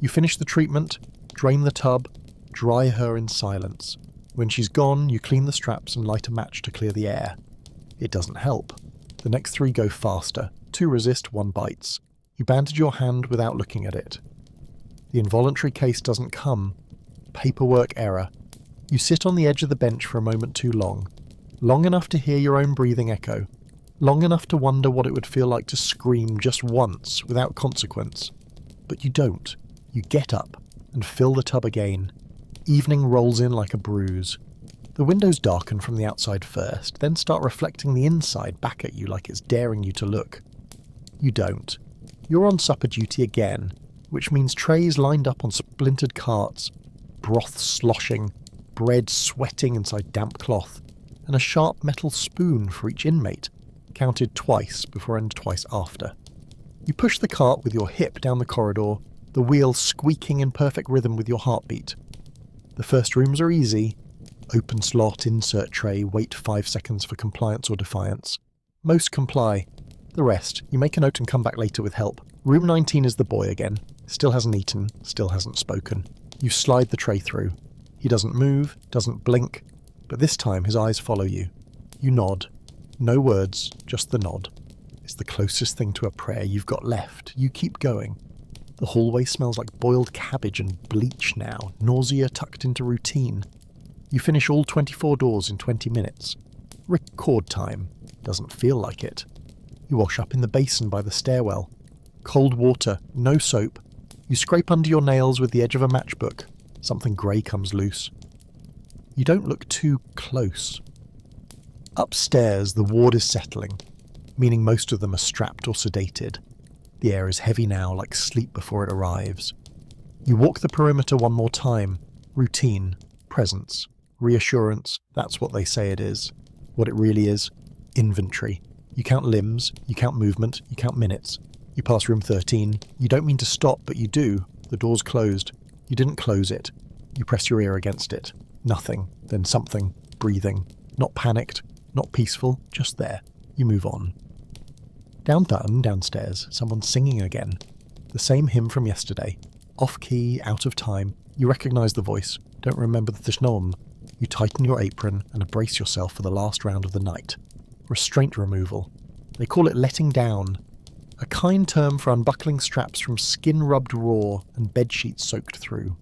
You finish the treatment, drain the tub, dry her in silence. When she's gone, you clean the straps and light a match to clear the air. It doesn't help. The next 3 go faster. 2 resist, 1 bites. You bandage your hand without looking at it. The involuntary case doesn't come. Paperwork error. You sit on the edge of the bench for a moment too long. Long enough to hear your own breathing echo. Long enough to wonder what it would feel like to scream just once without consequence. But you don't. You get up and fill the tub again. Evening rolls in like a bruise. The windows darken from the outside first, then start reflecting the inside back at you like it's daring you to look. You don't. You're on supper duty again, which means trays lined up on splintered carts, broth sloshing, bread sweating inside damp cloth, and a sharp metal spoon for each inmate, counted twice before and twice after. You push the cart with your hip down the corridor, the wheel squeaking in perfect rhythm with your heartbeat. The first rooms are easy. Open slot, insert tray, wait 5 seconds for compliance or defiance. Most comply. The rest, you make a note and come back later with help. Room 19 is the boy again. Still hasn't eaten, still hasn't spoken. You slide the tray through. He doesn't move, doesn't blink, but this time his eyes follow you. You nod. No words, just the nod. It's the closest thing to a prayer you've got left. You keep going. The hallway smells like boiled cabbage and bleach now, nausea tucked into routine. You finish all 24 doors in 20 minutes. Record time. Doesn't feel like it. You wash up in the basin by the stairwell. Cold water, no soap. You scrape under your nails with the edge of a matchbook. Something grey comes loose. You don't look too close. Upstairs, the ward is settling, meaning most of them are strapped or sedated. The air is heavy now, like sleep before it arrives. You walk the perimeter one more time. Routine, presence, reassurance, that's what they say it is. What it really is, inventory. You count limbs, you count movement, you count minutes. You pass room 13. You don't mean to stop, but you do. The door's closed. You didn't close it. You press your ear against it. Nothing, then something, breathing. Not panicked, not peaceful, just there. You move on. Downstairs, someone's singing again. The same hymn from yesterday. Off-key, out of time. You recognise the voice. Don't remember the tishnom. You tighten your apron and brace yourself for the last round of the night. Restraint removal. They call it letting down. A kind term for unbuckling straps from skin rubbed raw and bedsheets soaked through.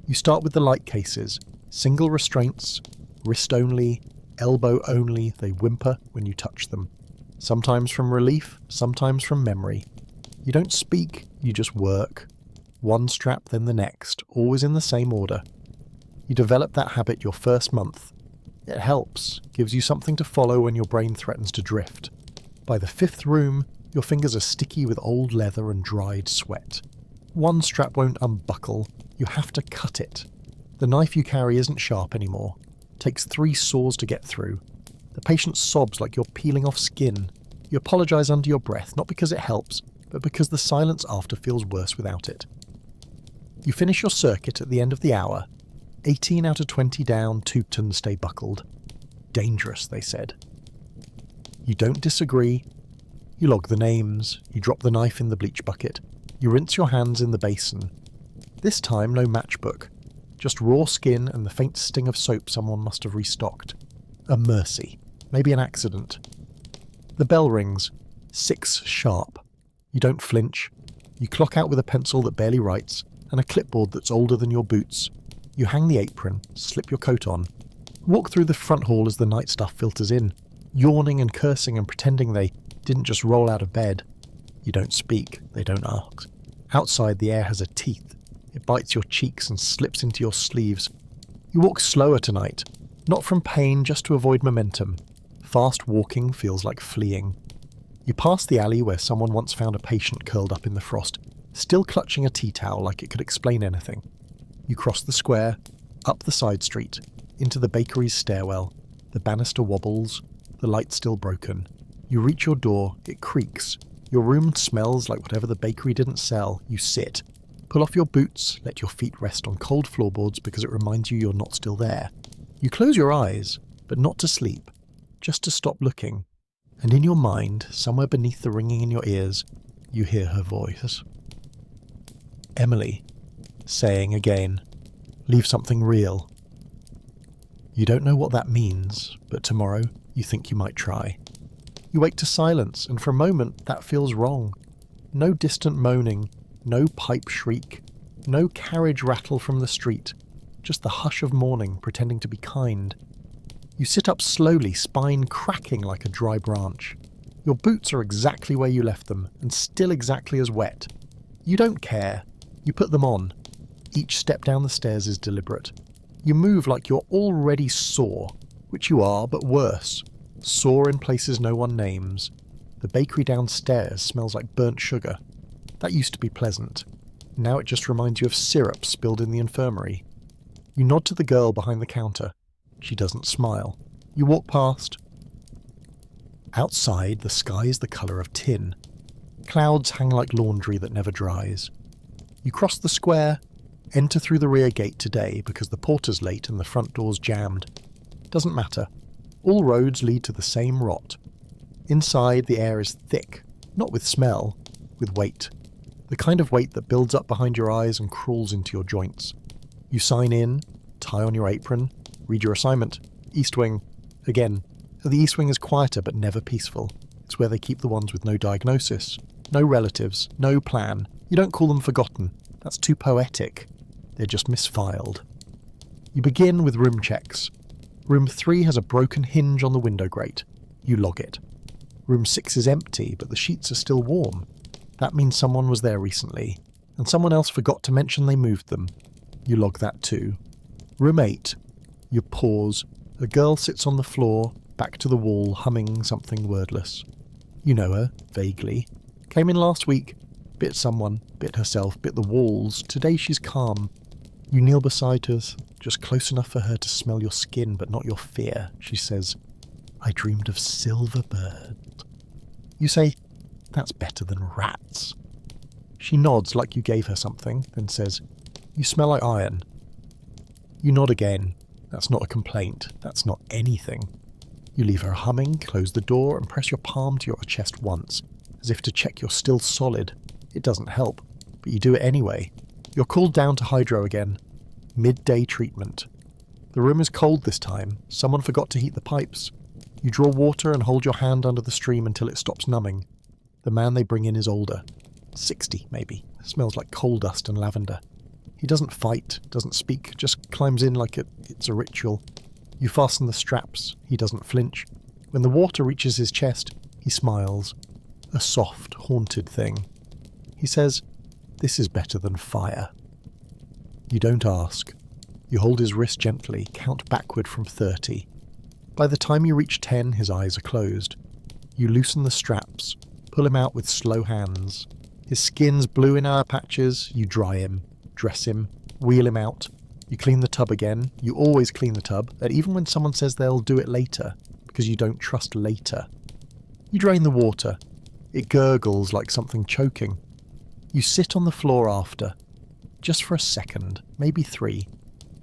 You start with the light cases. Single restraints, wrist only, elbow only, they whimper when you touch them. Sometimes from relief, sometimes from memory. You don't speak, you just work. One strap, then the next, always in the same order. You develop that habit your first month. It helps, gives you something to follow when your brain threatens to drift. By the 5th room, your fingers are sticky with old leather and dried sweat. One strap won't unbuckle, you have to cut it. The knife you carry isn't sharp anymore. It takes 3 saws to get through. The patient sobs like you're peeling off skin. You apologise under your breath, not because it helps, but because the silence after feels worse without it. You finish your circuit at the end of the hour. 18 out of 20 down, 2 tons stay buckled. Dangerous, they said. You don't disagree. You log the names. You drop the knife in the bleach bucket. You rinse your hands in the basin. This time, no matchbook. Just raw skin and the faint sting of soap someone must have restocked. A mercy. Maybe an accident. The bell rings. 6 sharp. You don't flinch. You clock out with a pencil that barely writes, and a clipboard that's older than your boots. You hang the apron, slip your coat on. Walk through the front hall as the night stuff filters in, yawning and cursing and pretending they didn't just roll out of bed. You don't speak, they don't ask. Outside, the air has a teeth. It bites your cheeks and slips into your sleeves. You walk slower tonight, not from pain, just to avoid momentum. Fast walking feels like fleeing. You pass the alley where someone once found a patient curled up in the frost, still clutching a tea towel like it could explain anything. You cross the square, up the side street, into the bakery's stairwell. The banister wobbles, the light's still broken. You reach your door, it creaks. Your room smells like whatever the bakery didn't sell. You sit. Pull off your boots, let your feet rest on cold floorboards because it reminds you you're not still there. You close your eyes, but not to sleep, just to stop looking. And in your mind, somewhere beneath the ringing in your ears, you hear her voice. Emily, saying again, leave something real. You don't know what that means, but tomorrow you think you might try. You wake to silence, and for a moment that feels wrong. No distant moaning, no pipe shriek, no carriage rattle from the street, just the hush of morning pretending to be kind. You sit up slowly, spine cracking like a dry branch. Your boots are exactly where you left them, and still exactly as wet. You don't care. You put them on. Each step down the stairs is deliberate. You move like you're already sore, which you are, but worse. Sore in places no one names. The bakery downstairs smells like burnt sugar. That used to be pleasant. Now it just reminds you of syrup spilled in the infirmary. You nod to the girl behind the counter. She doesn't smile. You walk past. Outside, the sky is the colour of tin. Clouds hang like laundry that never dries. You cross the square, enter through the rear gate today because the porter's late and the front door's jammed. Doesn't matter. All roads lead to the same rot. Inside, the air is thick, not with smell, with weight. The kind of weight that builds up behind your eyes and crawls into your joints. You sign in, tie on your apron, read your assignment. East Wing. Again, the East Wing is quieter but never peaceful. It's where they keep the ones with no diagnosis, no relatives, no plan. You don't call them forgotten. That's too poetic. They're just misfiled. You begin with room checks. Room 3 has a broken hinge on the window grate. You log it. Room 6 is empty, but the sheets are still warm. That means someone was there recently, and someone else forgot to mention they moved them. You log that too. Room 8. You pause. A girl sits on the floor, back to the wall, humming something wordless. You know her, vaguely. Came in last week. Bit someone, bit herself, bit the walls. Today she's calm. You kneel beside her, just close enough for her to smell your skin, but not your fear. She says, I dreamed of silver birds. You say, that's better than rats. She nods like you gave her something, then says, you smell like iron. You nod again. That's not a complaint. That's not anything. You leave her humming, close the door, and press your palm to your chest once, as if to check you're still solid. It doesn't help, but you do it anyway. You're called down to hydro again. Midday treatment. The room is cold this time. Someone forgot to heat the pipes. You draw water and hold your hand under the stream until it stops numbing. The man they bring in is older. 60, maybe. Smells like coal dust and lavender. He doesn't fight, doesn't speak, just climbs in like it's a ritual. You fasten the straps. He doesn't flinch. When the water reaches his chest, He smiles. A soft, haunted thing. He says, "This is better than fire." You don't ask. You hold his wrist gently, count backward from 30. By the time you reach 10, his eyes are closed. You loosen the straps, pull him out with slow hands. His skin's blue in eye patches. You dry him, dress him, wheel him out. You clean the tub again. You always clean the tub, and even when someone says they'll do it later, because you don't trust later. You drain the water. It gurgles like something choking. You sit on the floor after, just for a second, maybe 3,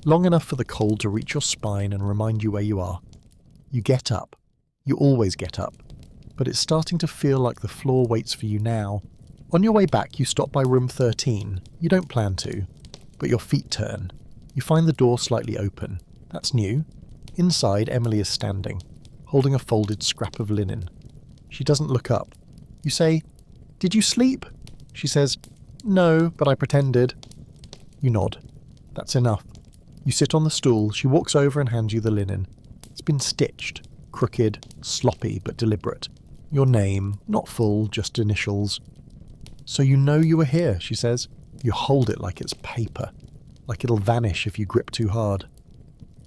long enough for the cold to reach your spine and remind you where you are. You get up. You always get up. But it's starting to feel like the floor waits for you now. On your way back, you stop by room 13. You don't plan to, but your feet turn. You find the door slightly open. That's new. Inside, Emily is standing, holding a folded scrap of linen. She doesn't look up. You say, "Did you sleep?" She says, "No, but I pretended." You nod. That's enough. You sit on the stool. She walks over and hands you the linen. It's been stitched, crooked, sloppy, but deliberate. Your name, not full, just initials. "So you know you were here," she says. You hold it like it's paper, like it'll vanish if you grip too hard.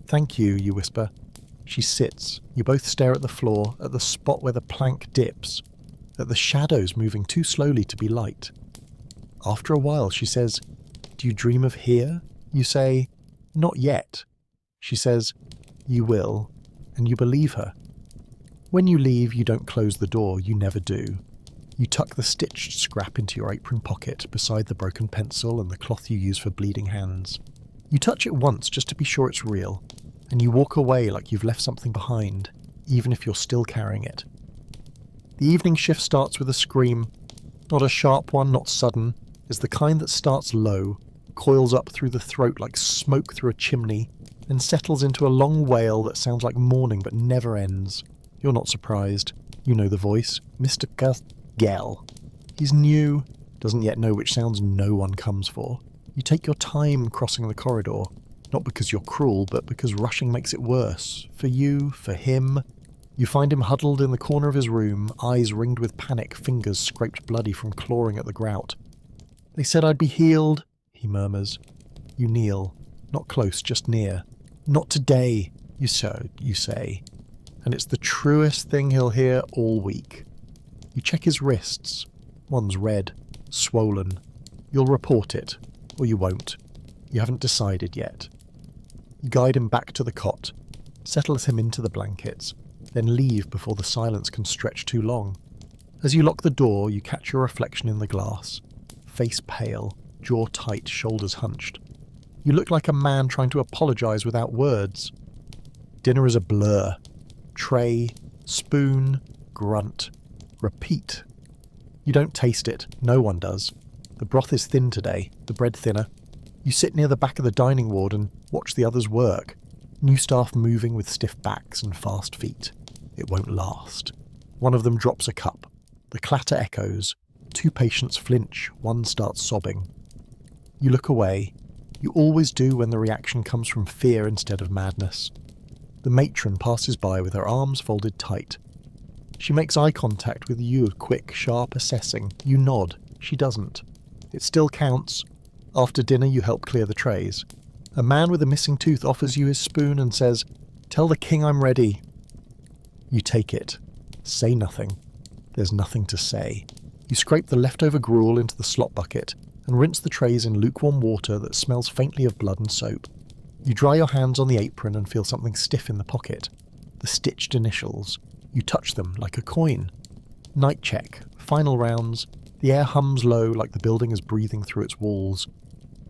"Thank you," you whisper. She sits. You both stare at the floor, at the spot where the plank dips, at the shadows moving too slowly to be light. After a while, she says, "Do you dream of here?" You say, "Not yet." She says, "You will," and you believe her. When you leave, you don't close the door. You never do. You tuck the stitched scrap into your apron pocket beside the broken pencil and the cloth you use for bleeding hands. You touch it once just to be sure it's real, and you walk away like you've left something behind, even if you're still carrying it. The evening shift starts with a scream. Not a sharp one, not sudden. It's the kind that starts low, coils up through the throat like smoke through a chimney, then settles into a long wail that sounds like mourning but never ends. You're not surprised. You know the voice. Mr. Gell. He's new, doesn't yet know which sounds no one comes for. You take your time crossing the corridor, not because you're cruel, but because rushing makes it worse. For you, for him. You find him huddled in the corner of his room, eyes ringed with panic, fingers scraped bloody from clawing at the grout. "They said I'd be healed," he murmurs. You kneel, not close, just near. "Not today," you say. And it's the truest thing he'll hear all week. You check his wrists. One's red, swollen. You'll report it, or you won't. You haven't decided yet. You guide him back to the cot, settles him into the blankets, then leave before the silence can stretch too long. As you lock the door, you catch your reflection in the glass. Face pale, jaw tight, shoulders hunched. You look like a man trying to apologize without words. Dinner is a blur. Tray, spoon, grunt, repeat. You don't taste it. No one does. The broth is thin today, the bread thinner. You sit near the back of the dining ward and watch the others work. New staff moving with stiff backs and fast feet. It won't last. One of them drops a cup. The clatter echoes. 2 patients flinch. One starts sobbing. You look away. You always do when the reaction comes from fear instead of madness. The matron passes by with her arms folded tight. She makes eye contact with you, quick, sharp, assessing. You nod. She doesn't. It still counts. After dinner, you help clear the trays. A man with a missing tooth offers you his spoon and says, "Tell the king I'm ready." You take it. Say nothing. There's nothing to say. You scrape the leftover gruel into the slop bucket and rinse the trays in lukewarm water that smells faintly of blood and soap. You dry your hands on the apron and feel something stiff in the pocket. The stitched initials. You touch them like a coin. Night check. Final rounds. The air hums low like the building is breathing through its walls.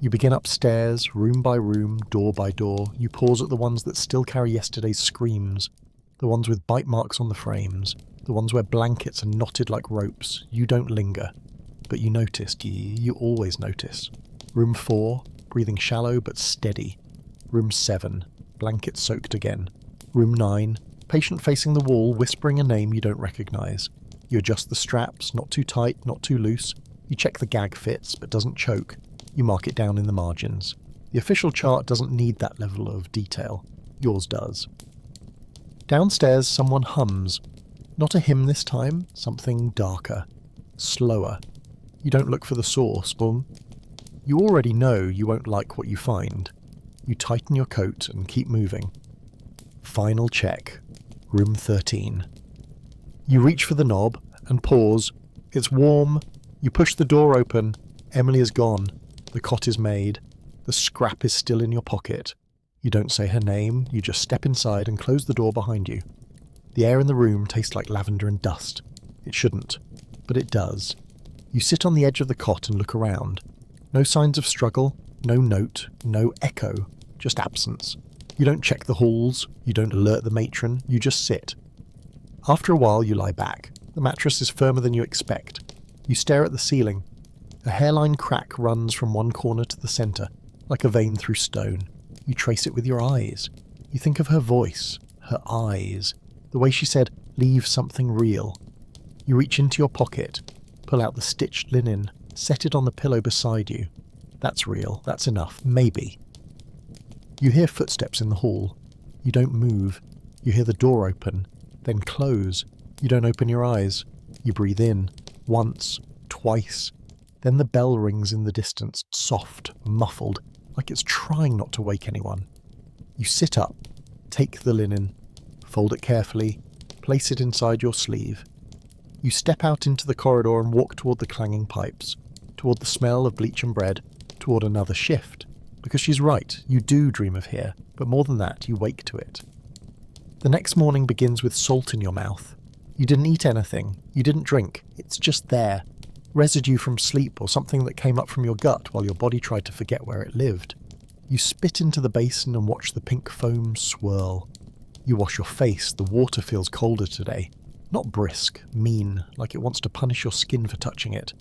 You begin upstairs, room by room, door by door. You pause at the ones that still carry yesterday's screams. The ones with bite marks on the frames. The ones where blankets are knotted like ropes. You don't linger. But you noticed. You always notice. Room 4, breathing shallow but steady. Room 7, blanket soaked again. Room 9, patient facing the wall, whispering a name you don't recognise. You adjust the straps, not too tight, not too loose. You check the gag fits, but doesn't choke. You mark it down in the margins. The official chart doesn't need that level of detail. Yours does. Downstairs, someone hums. Not a hymn this time, something darker, slower. You don't look for the source, boom. You already know you won't like what you find. You tighten your coat and keep moving. Final check. Room 13. You reach for the knob and pause. It's warm. You push the door open. Emily is gone. The cot is made. The scrap is still in your pocket. You don't say her name. You just step inside and close the door behind you. The air in the room tastes like lavender and dust. It shouldn't, but it does. You sit on the edge of the cot and look around. No signs of struggle, no note, no echo, just absence. You don't check the halls, you don't alert the matron, you just sit. After a while you lie back. The mattress is firmer than you expect. You stare at the ceiling. A hairline crack runs from one corner to the centre, like a vein through stone. You trace it with your eyes. You think of her voice, her eyes, the way she said, "Leave something real." You reach into your pocket, pull out the stitched linen, set it on the pillow beside you. That's real, that's enough, maybe. You hear footsteps in the hall. You don't move. You hear the door open, then close. You don't open your eyes. You breathe in, once, twice. Then the bell rings in the distance, soft, muffled, like it's trying not to wake anyone. You sit up, take the linen, fold it carefully, place it inside your sleeve. You step out into the corridor and walk toward the clanging pipes, toward the smell of bleach and bread, toward another shift. Because she's right, you do dream of here, but more than that, you wake to it. The next morning begins with salt in your mouth. You didn't eat anything, you didn't drink, it's just there. Residue from sleep or something that came up from your gut while your body tried to forget where it lived. You spit into the basin and watch the pink foam swirl. You wash your face, the water feels colder today. Not brisk, mean, like it wants to punish your skin for touching it.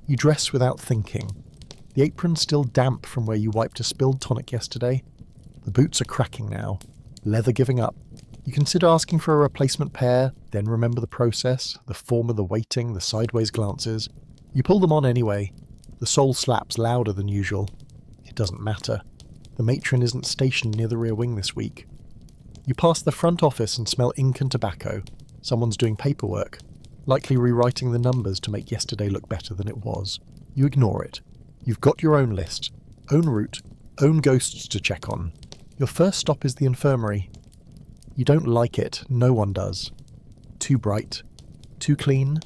You dress without thinking. The apron's still damp from where you wiped a spilled tonic yesterday. The boots are cracking now. Leather giving up. You consider asking for a replacement pair, then remember the process, the form of the waiting, the sideways glances. You pull them on anyway. The sole slaps louder than usual. It doesn't matter. The matron isn't stationed near the rear wing this week. You pass the front office and smell ink and tobacco. Someone's doing paperwork, likely rewriting the numbers to make yesterday look better than it was. You ignore it. You've got your own list, own route, own ghosts to check on. Your first stop is the infirmary. You don't like it, no one does. Too bright, too clean,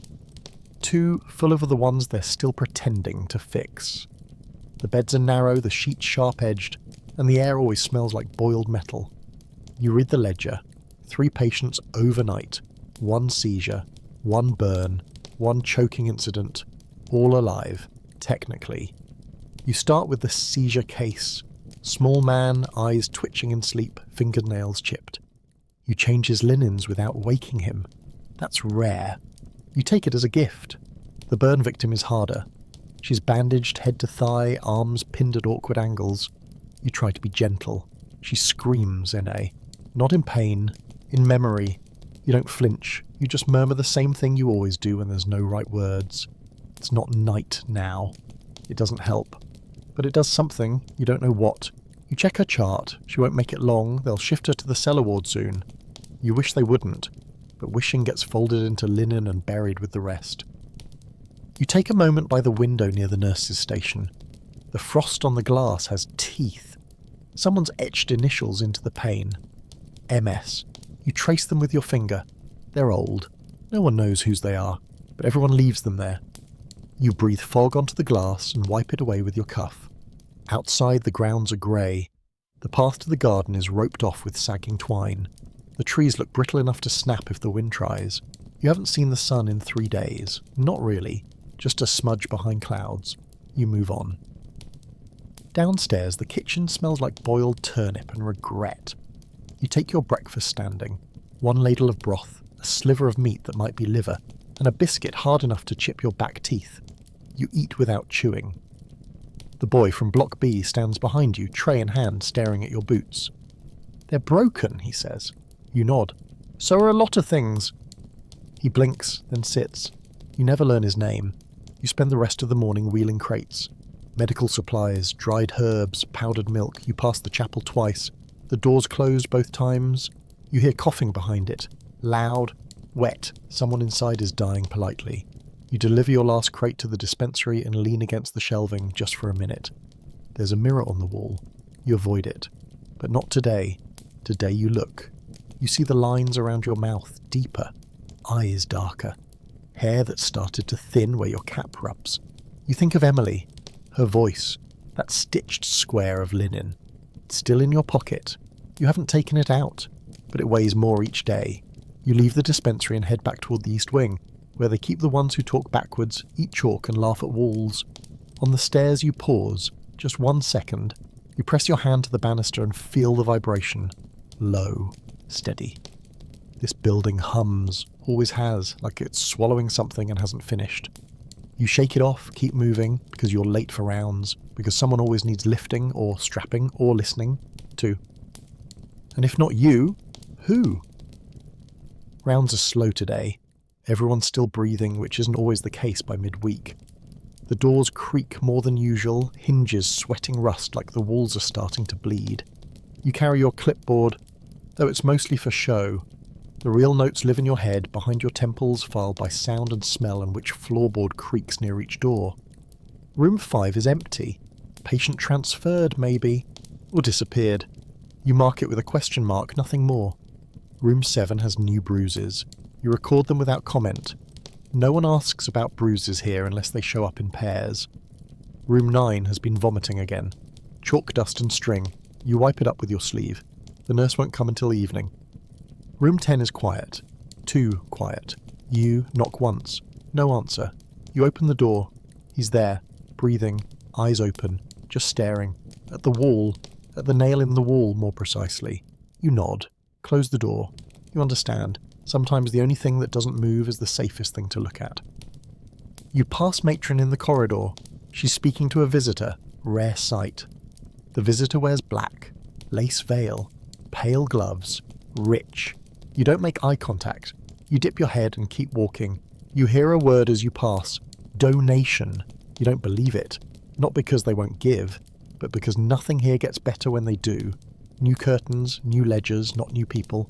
too full of the ones they're still pretending to fix. The beds are narrow, the sheets sharp-edged, and the air always smells like boiled metal. You read the ledger. 3 patients overnight, 1 seizure, 1 burn, 1 choking incident, all alive, technically. You start with the seizure case. Small man, eyes twitching in sleep, fingernails chipped. You change his linens without waking him. That's rare. You take it as a gift. The burn victim is harder. She's bandaged head to thigh, arms pinned at awkward angles. You try to be gentle. She screams, N.A. Not in pain, in memory. You don't flinch. You just murmur the same thing you always do when there's no right words. It's not night now. It doesn't help. But it does something. You don't know what. You check her chart. She won't make it long. They'll shift her to the cellar ward soon. You wish they wouldn't. But wishing gets folded into linen and buried with the rest. You take a moment by the window near the nurse's station. The frost on the glass has teeth. Someone's etched initials into the pane. MS. You trace them with your finger. They're old. No one knows whose they are, but everyone leaves them there. You breathe fog onto the glass and wipe it away with your cuff. Outside the grounds are grey. The path to the garden is roped off with sagging twine. The trees look brittle enough to snap if the wind tries. You haven't seen the sun in 3 days. Not really. Just a smudge behind clouds. You move on. Downstairs, the kitchen smells like boiled turnip and regret. You take your breakfast standing. 1 ladle of broth, a sliver of meat that might be liver, and a biscuit hard enough to chip your back teeth. You eat without chewing. The boy from Block B stands behind you, tray in hand, staring at your boots. They're broken, he says. You nod. So are a lot of things. He blinks, then sits. You never learn his name. You spend the rest of the morning wheeling crates. Medical supplies, dried herbs, powdered milk. You pass the chapel twice. The door's closed both times. You hear coughing behind it. Loud. Wet, someone inside is dying politely. You deliver your last crate to the dispensary and lean against the shelving just for a minute. There's a mirror on the wall. You avoid it. But not today. Today you look. You see the lines around your mouth deeper, eyes darker, hair that started to thin where your cap rubs. You think of Emily, her voice, that stitched square of linen. It's still in your pocket. You haven't taken it out, but it weighs more each day. You leave the dispensary and head back toward the East Wing, where they keep the ones who talk backwards, eat chalk and laugh at walls. On the stairs you pause, just 1 second. You press your hand to the banister and feel the vibration. Low, steady. This building hums, always has, like it's swallowing something and hasn't finished. You shake it off, keep moving, because you're late for rounds, because someone always needs lifting or strapping or listening to. And if not you, who? Rounds are slow today. Everyone's still breathing, which isn't always the case by midweek. The doors creak more than usual, hinges sweating rust like the walls are starting to bleed. You carry your clipboard, though it's mostly for show. The real notes live in your head, behind your temples, filed by sound and smell, and which floorboard creaks near each door. Room 5 is empty. Patient transferred, maybe, or disappeared. You mark it with a question mark, nothing more. Room 7 has new bruises. You record them without comment. No one asks about bruises here unless they show up in pairs. Room 9 has been vomiting again. Chalk dust and string. You wipe it up with your sleeve. The nurse won't come until evening. Room 10 is quiet. Too quiet. You knock once. No answer. You open the door. He's there, breathing, eyes open, just staring. At the wall. At the nail in the wall, more precisely. You nod. Close the door. You understand. Sometimes the only thing that doesn't move is the safest thing to look at. You pass matron in the corridor. She's speaking to a visitor. Rare sight. The visitor wears black. Lace veil. Pale gloves. Rich. You don't make eye contact. You dip your head and keep walking. You hear a word as you pass. Donation. You don't believe it. Not because they won't give, but because nothing here gets better when they do. New curtains, new ledgers, not new people.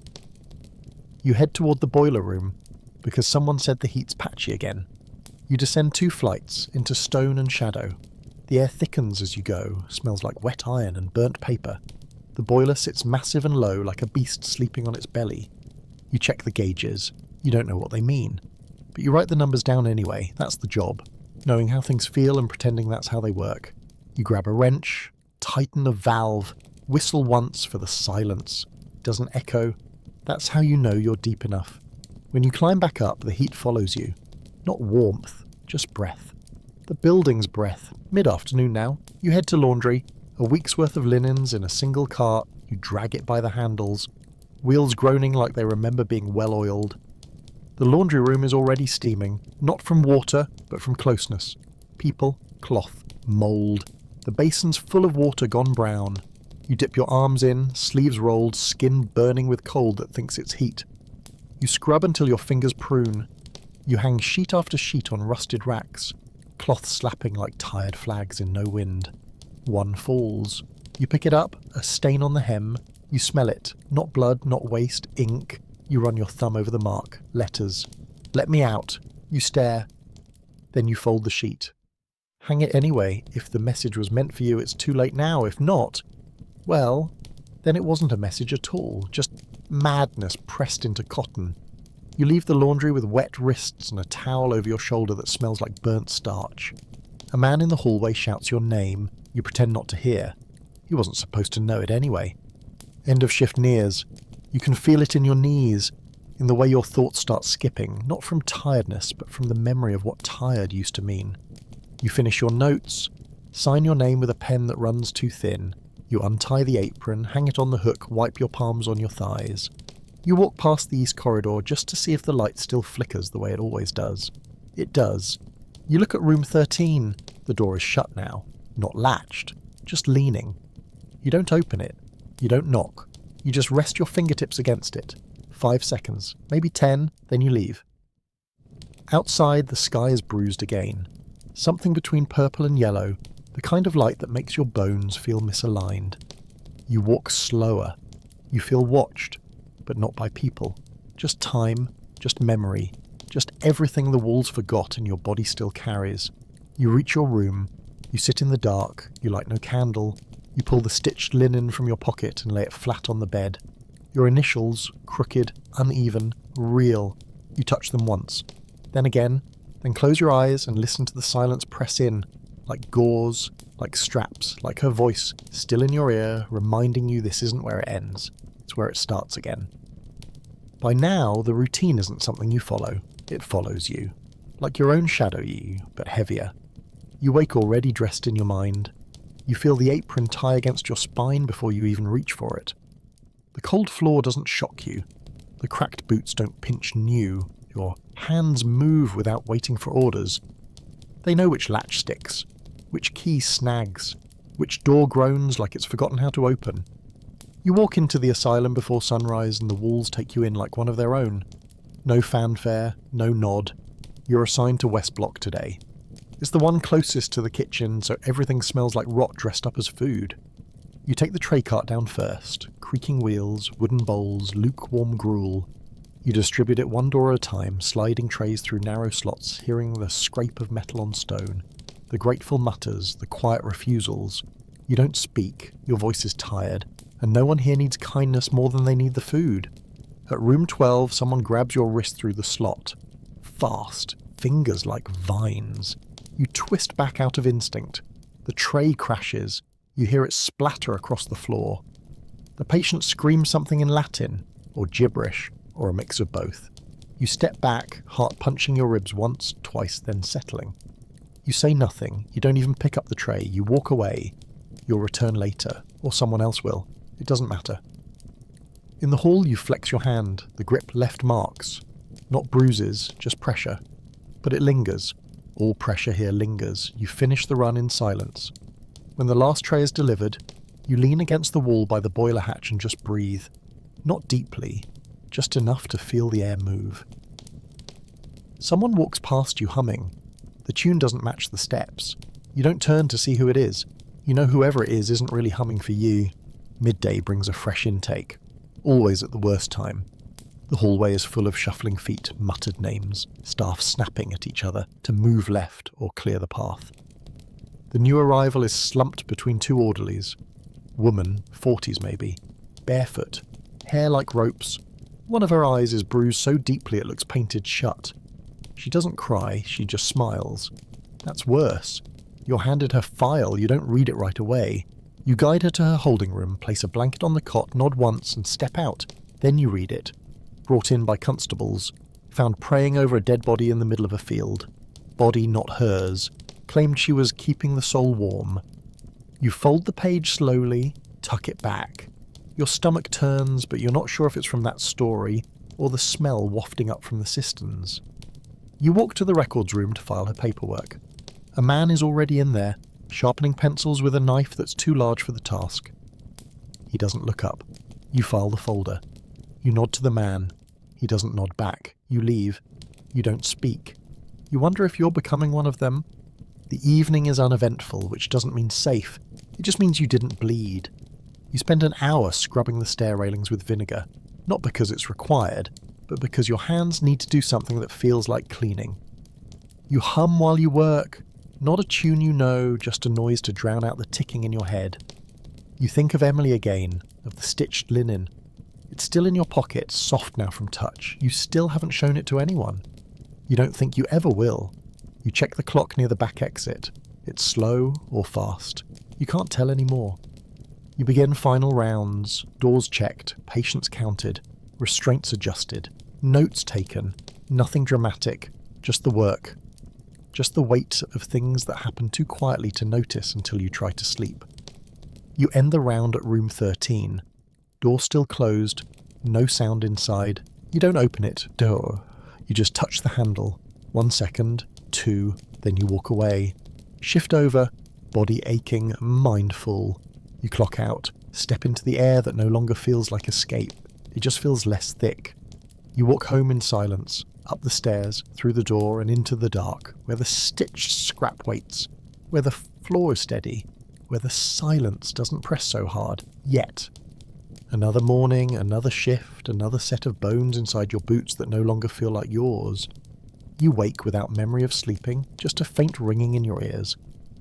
You head toward the boiler room, because someone said the heat's patchy again. You descend 2 flights, into stone and shadow. The air thickens as you go, smells like wet iron and burnt paper. The boiler sits massive and low like a beast sleeping on its belly. You check the gauges. You don't know what they mean. But you write the numbers down anyway, that's the job. Knowing how things feel and pretending that's how they work. You grab a wrench, tighten a valve, whistle once for the silence. Doesn't echo. That's how you know you're deep enough. When you climb back up, the heat follows you. Not warmth, just breath. The building's breath. Mid-afternoon now. You head to laundry. A week's worth of linens in a single cart. You drag it by the handles. Wheels groaning like they remember being well-oiled. The laundry room is already steaming. Not from water, but from closeness. People, cloth, mould. The basin's full of water gone brown. You dip your arms in, sleeves rolled, skin burning with cold that thinks it's heat. You scrub until your fingers prune. You hang sheet after sheet on rusted racks, cloth slapping like tired flags in no wind. One falls. You pick it up, a stain on the hem. You smell it. Not blood, not waste, ink. You run your thumb over the mark. Letters. Let me out. You stare. Then you fold the sheet. Hang it anyway. If the message was meant for you, it's too late now. If not, well, then it wasn't a message at all, just madness pressed into cotton. You leave the laundry with wet wrists and a towel over your shoulder that smells like burnt starch. A man in the hallway shouts your name. You pretend not to hear. He wasn't supposed to know it anyway. End of shift nears. You can feel it in your knees, in the way your thoughts start skipping, not from tiredness, but from the memory of what tired used to mean. You finish your notes, sign your name with a pen that runs too thin. You untie the apron, hang it on the hook, wipe your palms on your thighs. You walk past the east corridor just to see if the light still flickers the way it always does. It does. You look at room 13. The door is shut now. Not latched. Just leaning. You don't open it. You don't knock. You just rest your fingertips against it. 5 seconds. Maybe 10. Then you leave. Outside, the sky is bruised again. Something between purple and yellow. The kind of light that makes your bones feel misaligned. You walk slower. You feel watched, but not by people. Just time, just memory, just everything the walls forgot and your body still carries. You reach your room, you sit in the dark, you light no candle, you pull the stitched linen from your pocket and lay it flat on the bed. Your initials, crooked, uneven, real. You touch them once, then again, then close your eyes and listen to the silence press in, like gauze, like straps, like her voice, still in your ear, reminding you this isn't where it ends, it's where it starts again. By now, the routine isn't something you follow, it follows you. Like your own shadow you, but heavier. You wake already dressed in your mind. You feel the apron tie against your spine before you even reach for it. The cold floor doesn't shock you. The cracked boots don't pinch new. Your hands move without waiting for orders. They know which latch sticks, which key snags, which door groans like it's forgotten how to open. You walk into the asylum before sunrise and the walls take you in like one of their own. No fanfare, no nod. You're assigned to West Block today. It's the one closest to the kitchen, so everything smells like rot dressed up as food. You take the tray cart down first, creaking wheels, wooden bowls, lukewarm gruel. You distribute it one door at a time, sliding trays through narrow slots, hearing the scrape of metal on stone, the grateful mutters, the quiet refusals. You don't speak, your voice is tired, and no one here needs kindness more than they need the food. At room 12, someone grabs your wrist through the slot. Fast, fingers like vines. You twist back out of instinct. The tray crashes. You hear it splatter across the floor. The patient screams something in Latin, or gibberish, or a mix of both. You step back, heart punching your ribs once, twice, then settling. You say nothing. You don't even pick up the tray. You walk away. You'll return later, or someone else will. It doesn't matter. In the hall, you flex your hand. The grip left marks. Not bruises, just pressure. But it lingers. All pressure here lingers. You finish the run in silence. When the last tray is delivered, you lean against the wall by the boiler hatch and just breathe. Not deeply, just enough to feel the air move. Someone walks past you humming. The tune doesn't match the steps. You don't turn to see who it is. You know whoever it is isn't really humming for you. Midday brings a fresh intake. Always at the worst time. The hallway is full of shuffling feet, muttered names, staff snapping at each other to move left or clear the path. The new arrival is slumped between two orderlies. Woman, 40s maybe, barefoot, hair like ropes. One of her eyes is bruised so deeply it looks painted shut. She doesn't cry, she just smiles. That's worse. You're handed her file, you don't read it right away. You guide her to her holding room, place a blanket on the cot, nod once and step out. Then you read it. Brought in by constables. Found praying over a dead body in the middle of a field. Body not hers. Claimed she was keeping the soul warm. You fold the page slowly, tuck it back. Your stomach turns, but you're not sure if it's from that story or the smell wafting up from the cisterns. You walk to the records room to file her paperwork. A man is already in there, sharpening pencils with a knife that's too large for the task. He doesn't look up. You file the folder. You nod to the man. He doesn't nod back. You leave. You don't speak. You wonder if you're becoming one of them. The evening is uneventful, which doesn't mean safe. It just means you didn't bleed. You spend an hour scrubbing the stair railings with vinegar, not because it's required, but because your hands need to do something that feels like cleaning. You hum while you work, not a tune you know, just a noise to drown out the ticking in your head. You think of Emily again, of the stitched linen. It's still in your pocket, soft now from touch. You still haven't shown it to anyone. You don't think you ever will. You check the clock near the back exit. It's slow or fast. You can't tell anymore. You begin final rounds, doors checked, patients counted, restraints adjusted, notes taken, nothing dramatic, just the work. Just the weight of things that happen too quietly to notice until you try to sleep. You end the round at room 13. Door still closed, no sound inside. You don't open it, door. You just touch the handle. 1 second, 2, then you walk away. Shift over, body aching, mind full. You clock out, step into the air that no longer feels like escape. It just feels less thick. You walk home in silence, up the stairs, through the door and into the dark, where the stitched scrap waits, where the floor is steady, where the silence doesn't press so hard, yet. Another morning, another shift, another set of bones inside your boots that no longer feel like yours. You wake without memory of sleeping, just a faint ringing in your ears,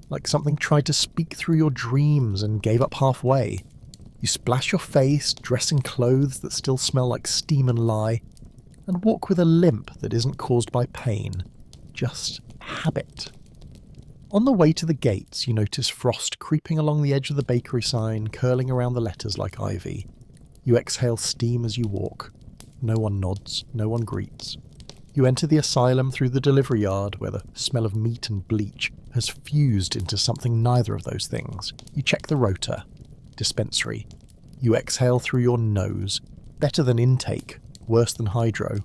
like something tried to speak through your dreams and gave up halfway. You splash your face, dress in clothes that still smell like steam and lye, and walk with a limp that isn't caused by pain, just habit. On the way to the gates, you notice frost creeping along the edge of the bakery sign, curling around the letters like ivy. You exhale steam as you walk. No one nods, no one greets. You enter the asylum through the delivery yard, where the smell of meat and bleach has fused into something neither of those things. You check the rota. Dispensary. You exhale through your nose. Better than intake, worse than hydro.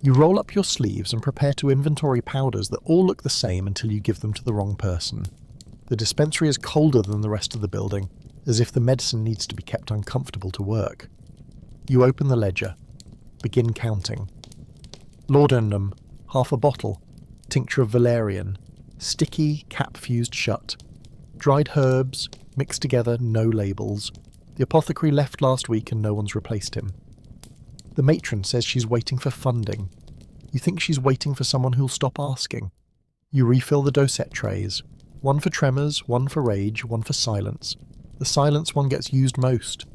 You roll up your sleeves and prepare to inventory powders that all look the same until you give them to the wrong person. The dispensary is colder than the rest of the building, as if the medicine needs to be kept uncomfortable to work. You open the ledger. Begin counting. Laudanum, half a bottle. Tincture of valerian. Sticky, cap fused shut. Dried herbs, mixed together, no labels. The apothecary left last week and no one's replaced him. The matron says she's waiting for funding. You think she's waiting for someone who'll stop asking. You refill the dosette trays. One for tremors, one for rage, one for silence. The silence one gets used most.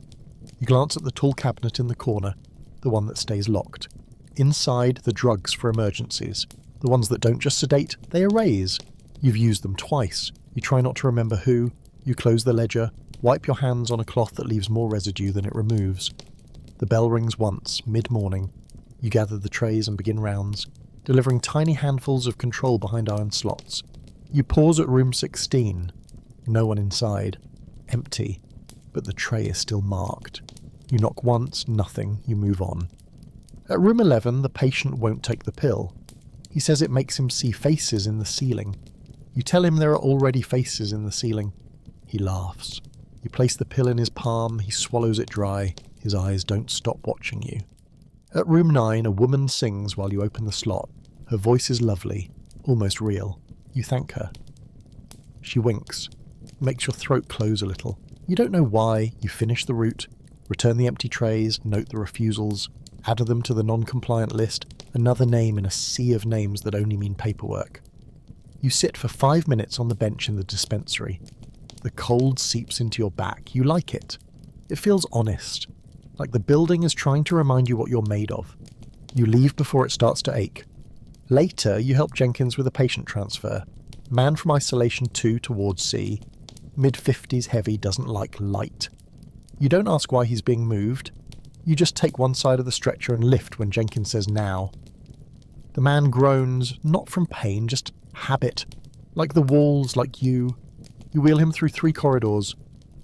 You glance at the tall cabinet in the corner, the one that stays locked. Inside, the drugs for emergencies. The ones that don't just sedate, they erase. You've used them twice. You try not to remember who. You close the ledger, wipe your hands on a cloth that leaves more residue than it removes. The bell rings once, mid-morning. You gather the trays and begin rounds, delivering tiny handfuls of control behind iron slots. You pause at room 16. No one inside. Empty. But the tray is still marked. You knock once, nothing. You move on. At room 11, the patient won't take the pill. He says it makes him see faces in the ceiling. You tell him there are already faces in the ceiling. He laughs. You place the pill in his palm. He swallows it dry. His eyes don't stop watching you. At room 9, a woman sings while you open the slot. Her voice is lovely, almost real. You thank her. She winks, makes your throat close a little. You don't know why. You finish the route, return the empty trays, note the refusals, add them to the non-compliant list, another name in a sea of names that only mean paperwork. You sit for 5 minutes on the bench in the dispensary. The cold seeps into your back. You like it. It feels honest. Like the building is trying to remind you what you're made of. You leave before it starts to ache. Later, you help Jenkins with a patient transfer. Man from isolation 2 towards C. Mid-50s heavy, doesn't like light. You don't ask why he's being moved. You just take one side of the stretcher and lift when Jenkins says now. The man groans, not from pain, just habit. Like the walls, like you. You wheel him through 3 corridors.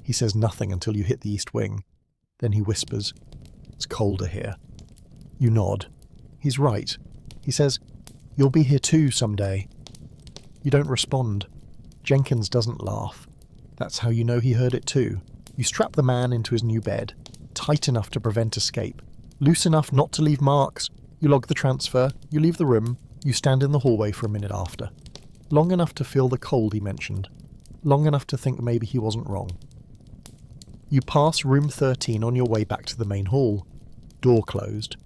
He says nothing until you hit the east wing. Then he whispers, "It's colder here." You nod. He's right. He says, "You'll be here too someday." You don't respond. Jenkins doesn't laugh. That's how you know he heard it too. You strap the man into his new bed, tight enough to prevent escape, loose enough not to leave marks. You log the transfer, you leave the room, you stand in the hallway for a minute after. Long enough to feel the cold he mentioned. Long enough to think maybe he wasn't wrong. You pass room 13 on your way back to the main hall. Door closed.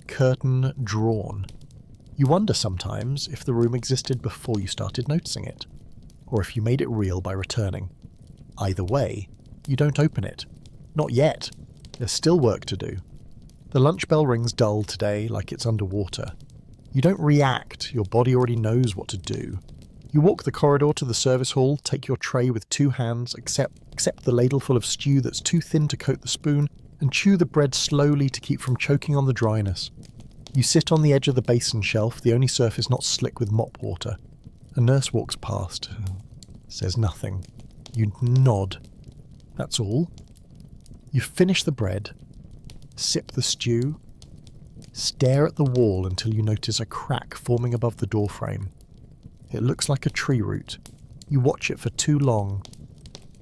Curtain drawn. You wonder sometimes if the room existed before you started noticing it, or if you made it real by returning. Either way, you don't open it. Not yet. There's still work to do. The lunch bell rings dull today, like it's underwater. You don't react. Your body already knows what to do. You walk the corridor to the service hall, take your tray with 2 hands, accept the ladleful of stew that's too thin to coat the spoon, and chew the bread slowly to keep from choking on the dryness. You sit on the edge of the basin shelf, the only surface not slick with mop water. A nurse walks past, says nothing. You nod. That's all. You finish the bread, sip the stew, stare at the wall until you notice a crack forming above the doorframe. It looks like a tree root. You watch it for too long.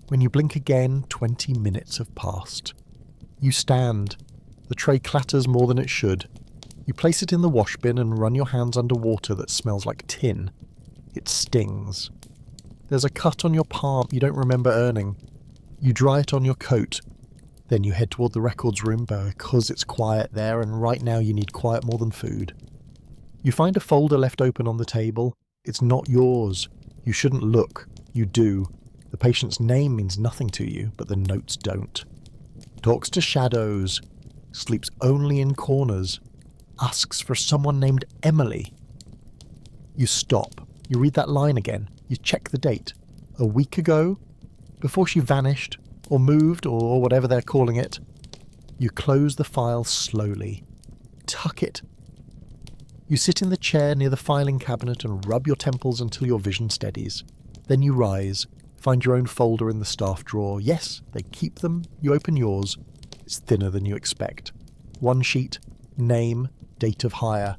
When you blink again, 20 minutes have passed. You stand. The tray clatters more than it should. You place it in the wash bin and run your hands under water that smells like tin. It stings. There's a cut on your palm you don't remember earning. You dry it on your coat. Then you head toward the records room because it's quiet there, and right now you need quiet more than food. You find a folder left open on the table. It's not yours. You shouldn't look. You do. The patient's name means nothing to you, but the notes don't. Talks to shadows. Sleeps only in corners. Asks for someone named Emily. You stop. You read that line again. You check the date. A week ago? Before she vanished, or moved, or whatever they're calling it. You close the file slowly. Tuck it. You sit in the chair near the filing cabinet and rub your temples until your vision steadies. Then you rise, find your own folder in the staff drawer. Yes, they keep them. You open yours. It's thinner than you expect. One sheet, name, date of hire.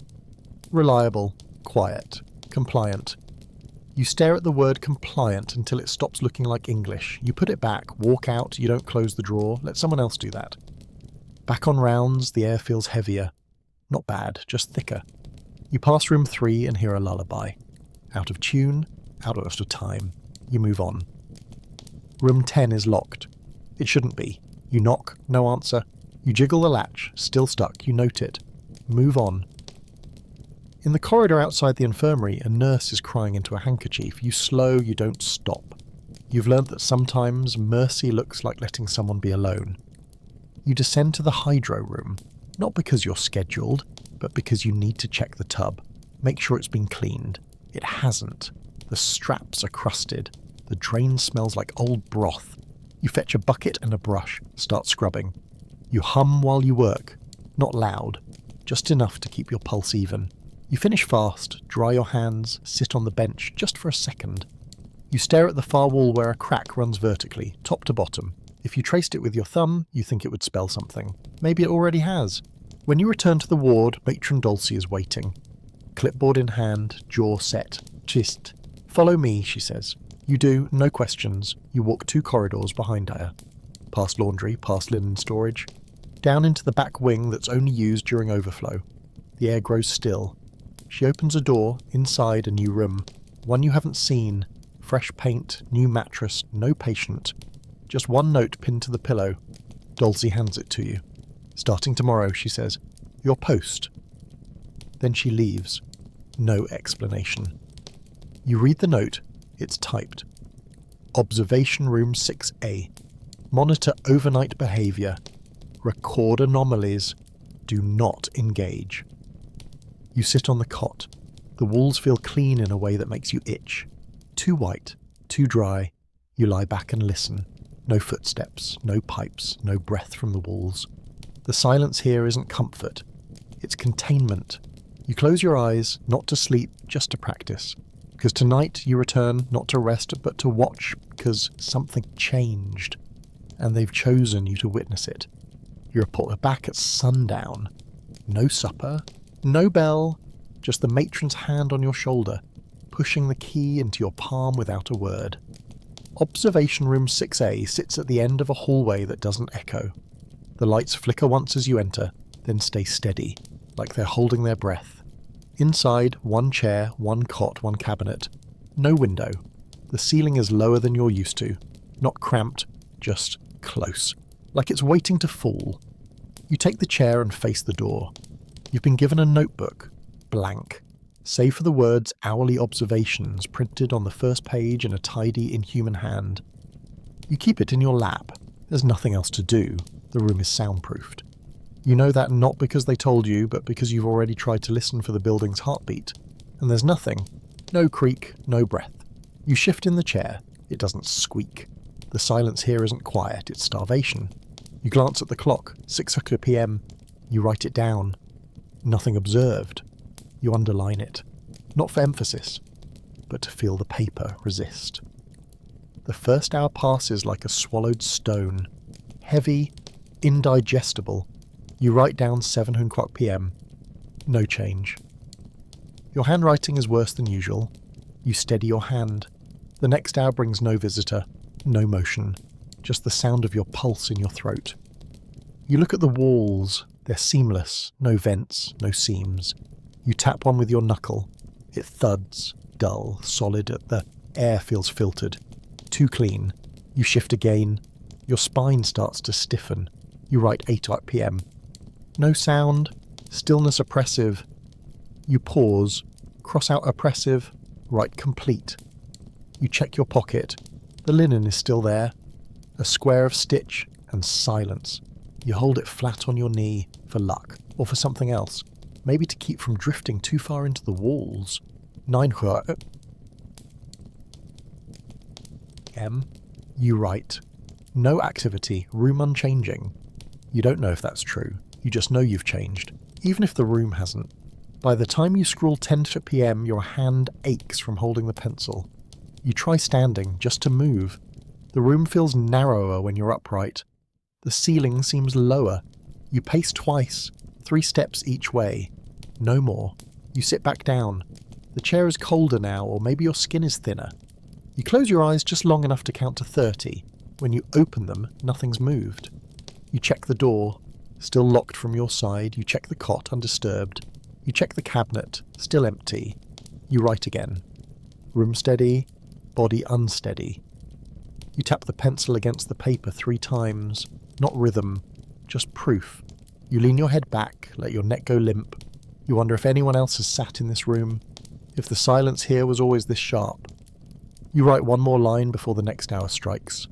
Reliable, quiet, compliant. You stare at the word compliant until it stops looking like English. You put it back, walk out, you don't close the drawer, let someone else do that. Back on rounds, the air feels heavier. Not bad, just thicker. You pass room 3 and hear a lullaby. Out of tune, out of time. You move on. Room 10 is locked. It shouldn't be. You knock, no answer. You jiggle the latch, still stuck, you note it. Move on. In the corridor outside the infirmary, a nurse is crying into a handkerchief. You slow, you don't stop. You've learnt that sometimes mercy looks like letting someone be alone. You descend to the hydro room, not because you're scheduled, but because you need to check the tub. Make sure it's been cleaned. It hasn't. The straps are crusted. The drain smells like old broth. You fetch a bucket and a brush, start scrubbing. You hum while you work. Not loud, just enough to keep your pulse even. You finish fast, dry your hands, sit on the bench just for a second. You stare at the far wall where a crack runs vertically, top to bottom. If you traced it with your thumb, you think it would spell something. Maybe it already has. When you return to the ward, Matron Dulcie is waiting. Clipboard in hand, jaw set. Just, follow me, she says. You do, no questions. You walk 2 corridors behind her. Past laundry, past linen storage. Down into the back wing that's only used during overflow. The air grows still. She opens a door, inside a new room. One you haven't seen. Fresh paint, new mattress, no patient. Just one note pinned to the pillow. Dulcie hands it to you. Starting tomorrow, she says. Your post. Then she leaves. No explanation. You read the note. It's typed. Observation Room 6A. Monitor overnight behaviour. Record anomalies. Do not engage. You sit on the cot. The walls feel clean in a way that makes you itch. Too white, too dry. You lie back and listen. No footsteps, no pipes, no breath from the walls. The silence here isn't comfort. It's containment. You close your eyes, not to sleep, just to practice. Because tonight you return not to rest, but to watch, because something changed. And they've chosen you to witness it. You report back at sundown. No supper. No bell, just the matron's hand on your shoulder, pushing the key into your palm without a word. Observation Room 6A sits at the end of a hallway that doesn't echo. The lights flicker once as you enter, then stay steady, like they're holding their breath. Inside, 1 chair, 1 cot, 1 cabinet. No window. The ceiling is lower than you're used to. Not cramped, just close. Like it's waiting to fall. You take the chair and face the door. You've been given a notebook, blank, save for the words hourly observations printed on the first page in a tidy, inhuman hand. You keep it in your lap. There's nothing else to do. The room is soundproofed. You know that not because they told you, but because you've already tried to listen for the building's heartbeat. And there's nothing. No creak, no breath. You shift in the chair. It doesn't squeak. The silence here isn't quiet, it's starvation. You glance at the clock, 6:00 p.m. You write it down. Nothing observed. You underline it. Not for emphasis, but to feel the paper resist. The first hour passes like a swallowed stone. Heavy, indigestible. You write down 7:00 p.m. No change. Your handwriting is worse than usual. You steady your hand. The next hour brings no visitor, no motion, just the sound of your pulse in your throat. You look at the walls. They're seamless, no vents, no seams. You tap one with your knuckle. It thuds, dull, solid. The air feels filtered. Too clean. You shift again. Your spine starts to stiffen. You write 8 p.m. No sound, stillness oppressive. You pause, cross out oppressive, write complete. You check your pocket. The linen is still there. A square of stitch and silence. You hold it flat on your knee for luck or for something else. Maybe to keep from drifting too far into the walls. 9 p.m. You write. No activity, room unchanging. You don't know if that's true. You just know you've changed, even if the room hasn't. By the time you scrawl 10 p.m, your hand aches from holding the pencil. You try standing, just to move. The room feels narrower when you're upright. The ceiling seems lower. You pace twice, 3 steps each way. No more. You sit back down. The chair is colder now, or maybe your skin is thinner. You close your eyes just long enough to count to 30. When you open them, nothing's moved. You check the door, still locked from your side. You check the cot, undisturbed. You check the cabinet, still empty. You write again. Room steady, body unsteady. You tap the pencil against the paper 3 times. Not rhythm, just proof. You lean your head back, let your neck go limp. You wonder if anyone else has sat in this room, if the silence here was always this sharp. You write one more line before the next hour strikes.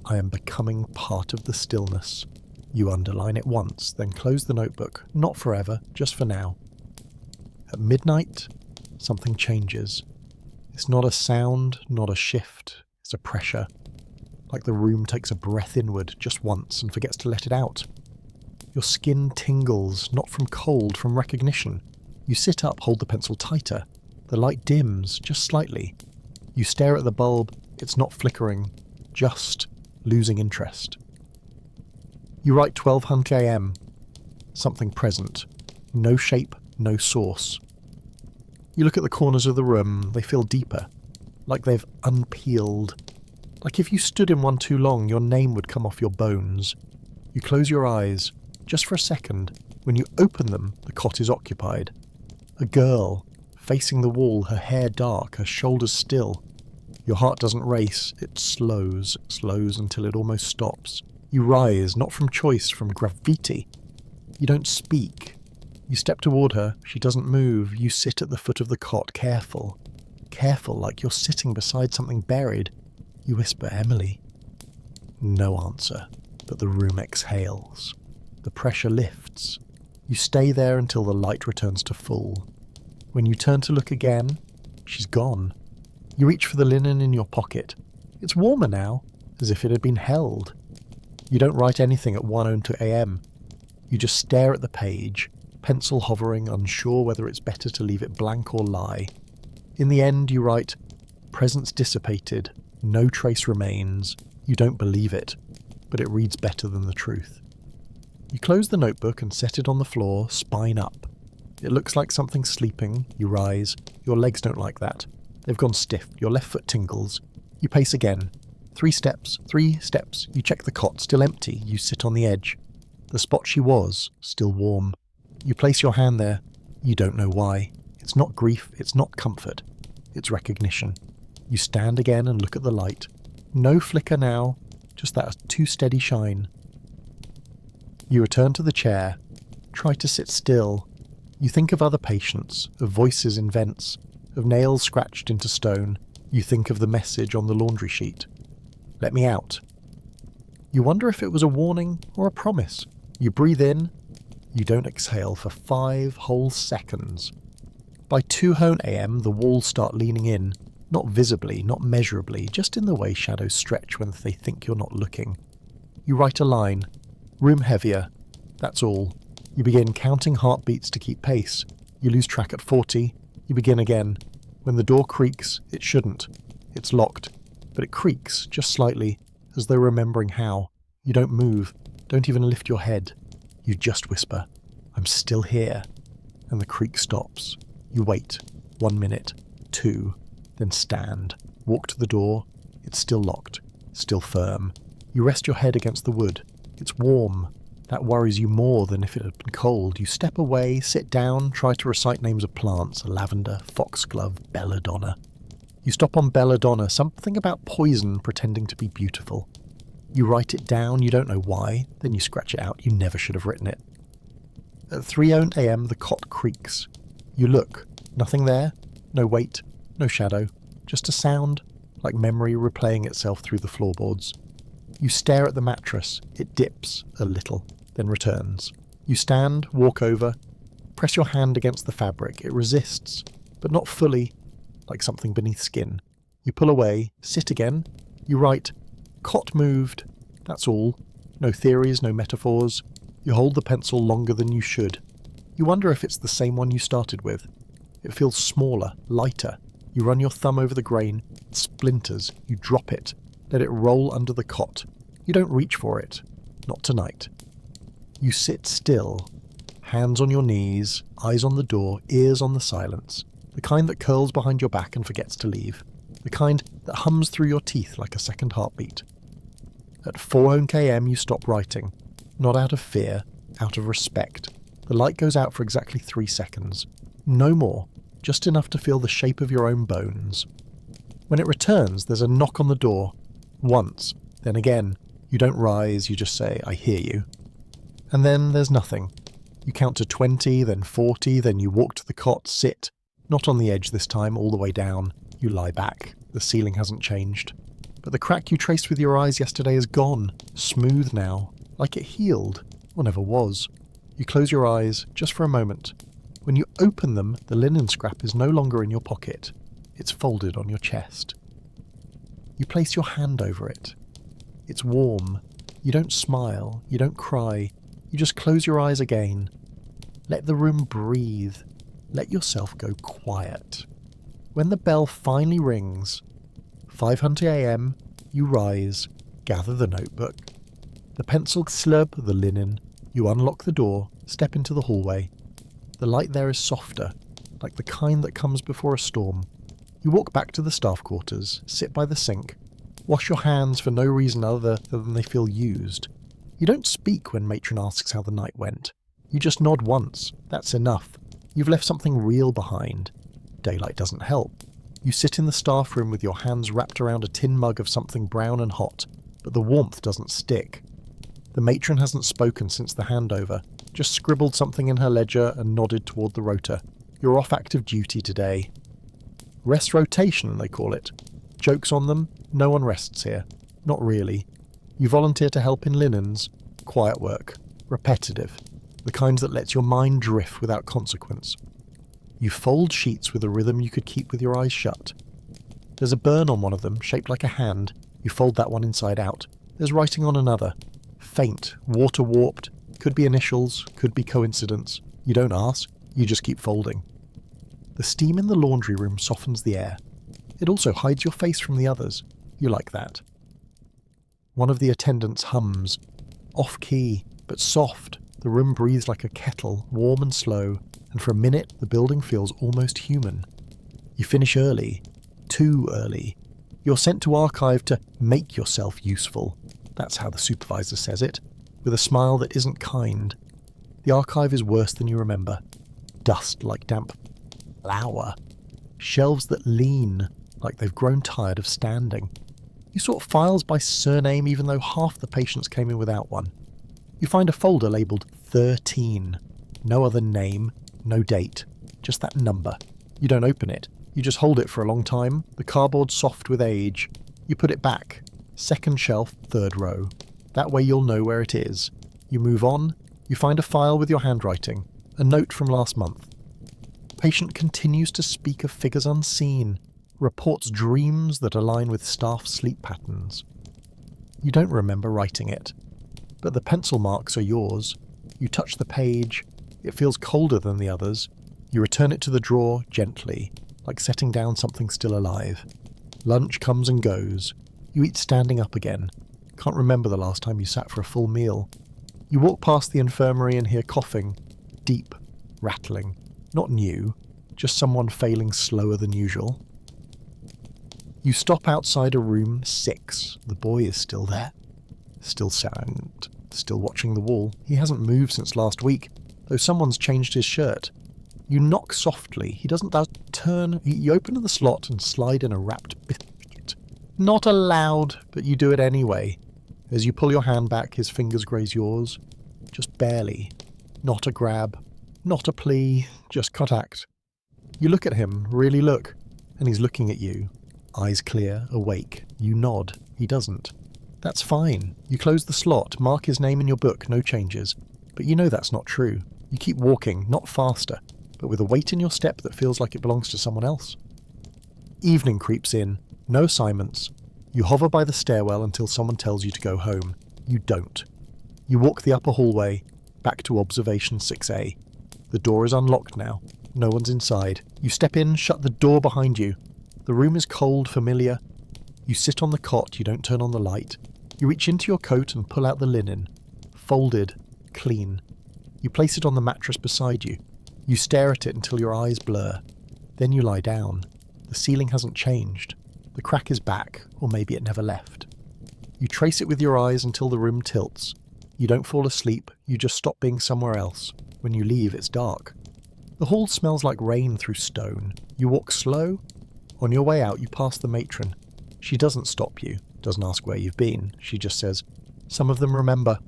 I am becoming part of the stillness. You underline it once, then close the notebook, not forever, just for now. At midnight, something changes. It's not a sound, not a shift, it's a pressure. Like the room takes a breath inward just once and forgets to let it out. Your skin tingles, not from cold, from recognition. You sit up, hold the pencil tighter. The light dims, just slightly. You stare at the bulb, it's not flickering, just losing interest. You write 1200 a.m. Something present. No shape, no source. You look at the corners of the room, they feel deeper. Like they've unpeeled. Like if you stood in one too long, your name would come off your bones. You close your eyes, just for a second. When you open them, the cot is occupied. A girl, facing the wall, her hair dark, her shoulders still. Your heart doesn't race, it slows until it almost stops. You rise, not from choice, from gravity. You don't speak. You step toward her, she doesn't move. You sit at the foot of the cot, careful. Careful, like you're sitting beside something buried. You whisper, Emily. No answer, but the room exhales. The pressure lifts. You stay there until the light returns to full. When you turn to look again, she's gone. You reach for the linen in your pocket. It's warmer now, as if it had been held. You don't write anything at 1:02 a.m. You just stare at the page, pencil hovering, unsure whether it's better to leave it blank or lie. In the end, you write, presence dissipated, no trace remains. You don't believe it, but it reads better than the truth. You close the notebook and set it on the floor, spine up. It looks like something sleeping. You rise. Your legs don't like that. They've gone stiff. Your left foot tingles. You pace again. 3 steps. You check the cot, still empty. You sit on the edge. The spot she was, still warm. You place your hand there. You don't know why. It's not grief, it's not comfort. It's recognition. You stand again and look at the light. No flicker now, just that too steady shine. You return to the chair. Try to sit still. You think of other patients, of voices in vents, of nails scratched into stone. You think of the message on the laundry sheet. Let me out. You wonder if it was a warning or a promise. You breathe in. You don't exhale for 5 whole seconds. By 2:00 a.m, the walls start leaning in. Not visibly, not measurably, just in the way shadows stretch when they think you're not looking. You write a line. Room heavier. That's all. You begin counting heartbeats to keep pace. You lose track at 40. You begin again. When the door creaks, it shouldn't. It's locked. But it creaks, just slightly, as though remembering how. You don't move. Don't even lift your head. You just whisper, I'm still here. And the creak stops. You wait. 1 minute. 2. Then stand. Walk to the door. It's still locked. Still firm. You rest your head against the wood. It's warm. That worries you more than if it had been cold. You step away, sit down, try to recite names of plants. Lavender, foxglove, belladonna. You stop on belladonna, something about poison pretending to be beautiful. You write it down, you don't know why, then you scratch it out, you never should have written it. At 3 a.m. the cot creaks. You look, nothing there, no weight, no shadow, just a sound, like memory replaying itself through the floorboards. You stare at the mattress, it dips a little, then returns. You stand, walk over, press your hand against the fabric, it resists, but not fully, like something beneath skin. You pull away, sit again, you write, cot moved, that's all. No theories, no metaphors. You hold the pencil longer than you should. You wonder if it's the same one you started with. It feels smaller, lighter. You run your thumb over the grain, it splinters, you drop it, let it roll under the cot. You don't reach for it. Not tonight. You sit still, hands on your knees, eyes on the door, ears on the silence. The kind that curls behind your back and forgets to leave. The kind that hums through your teeth like a second heartbeat. At 4 a.m. you stop writing. Not out of fear, out of respect. The light goes out for exactly 3 seconds. No more, just enough to feel the shape of your own bones. When it returns, there's a knock on the door. Once, then again. You don't rise, you just say, I hear you. And then there's nothing. You count to 20, then 40, then you walk to the cot, sit. Not on the edge this time, all the way down. You lie back. The ceiling hasn't changed. But the crack you traced with your eyes yesterday is gone. Smooth now. Like it healed. Or never was. You close your eyes, just for a moment. When you open them, the linen scrap is no longer in your pocket. It's folded on your chest. You place your hand over it. It's warm. You don't smile. You don't cry. You just close your eyes again. Let the room breathe. Let yourself go quiet. When the bell finally rings, 5:00 a.m., you rise, gather the notebook. The pencil slurp the linen. You unlock the door, step into the hallway. The light there is softer, like the kind that comes before a storm. You walk back to the staff quarters, sit by the sink, wash your hands for no reason other than they feel used. You don't speak when matron asks how the night went. You just nod once. That's enough. You've left something real behind. Daylight doesn't help. You sit in the staff room with your hands wrapped around a tin mug of something brown and hot, but the warmth doesn't stick. The matron hasn't spoken since the handover, just scribbled something in her ledger and nodded toward the rota. You're off active duty today. Rest rotation, they call it. Jokes on them, no one rests here. Not really. You volunteer to help in linens. Quiet work. Repetitive. The kind that lets your mind drift without consequence. You fold sheets with a rhythm you could keep with your eyes shut. There's a burn on one of them, shaped like a hand. You fold that one inside out. There's writing on another. Faint, water-warped. Could be initials, could be coincidence. You don't ask, you just keep folding. The steam in the laundry room softens the air. It also hides your face from the others. You like that. One of the attendants hums. Off-key, but soft. The room breathes like a kettle, warm and slow, and for a minute the building feels almost human. You finish early. Too early. You're sent to archive to make yourself useful. That's how the supervisor says it, with a smile that isn't kind. The archive is worse than you remember. Dust like damp flour. Shelves that lean, like they've grown tired of standing. You sort files by surname even though half the patients came in without one. You find a folder labelled 13. No other name, no date, just that number. You don't open it. You just hold it for a long time, the cardboard soft with age. You put it back. Second shelf, third row. That way you'll know where it is. You move on. You find a file with your handwriting. A note from last month. Patient continues to speak of figures unseen. Reports dreams that align with staff sleep patterns. You don't remember writing it. But the pencil marks are yours. You touch the page. It feels colder than the others. You return it to the drawer gently, like setting down something still alive. Lunch comes and goes. You eat standing up again. Can't remember the last time you sat for a full meal. You walk past the infirmary and hear coughing. Deep. Rattling. Not new. Just someone failing slower than usual. You stop outside a room 6. The boy is still there. Still silent. Still watching the wall. He hasn't moved since last week, though someone's changed his shirt. You knock softly. He doesn't turn. You open the slot and slide in a wrapped biscuit. Not allowed, but you do it anyway. As you pull your hand back, his fingers graze yours. Just barely. Not a grab. Not a plea. Just contact. You look at him, really look, and he's looking at you. Eyes clear, awake. You nod. He doesn't. That's fine. You close the slot, mark his name in your book, no changes. But you know that's not true. You keep walking, not faster, but with a weight in your step that feels like it belongs to someone else. Evening creeps in. No assignments. You hover by the stairwell until someone tells you to go home. You don't. You walk the upper hallway, back to observation 6A. The door is unlocked now. No one's inside. You step in, shut the door behind you. The room is cold, familiar. You sit on the cot, you don't turn on the light. You reach into your coat and pull out the linen. Folded, clean. You place it on the mattress beside you. You stare at it until your eyes blur. Then you lie down. The ceiling hasn't changed. The crack is back, or maybe it never left. You trace it with your eyes until the room tilts. You don't fall asleep, you just stop being somewhere else. When you leave, it's dark. The hall smells like rain through stone. You walk slow. On your way out, you pass the matron. She doesn't stop you, doesn't ask where you've been. She just says, "Some of them remember."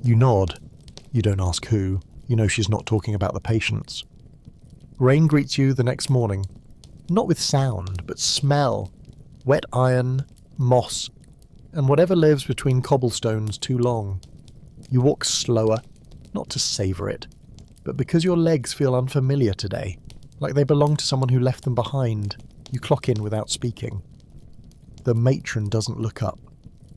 You nod. You don't ask who. You know she's not talking about the patients. Rain greets you the next morning. Not with sound, but smell. Wet iron, moss, and whatever lives between cobblestones too long. You walk slower, not to savour it, but because your legs feel unfamiliar today, like they belong to someone who left them behind. You clock in without speaking. The matron doesn't look up,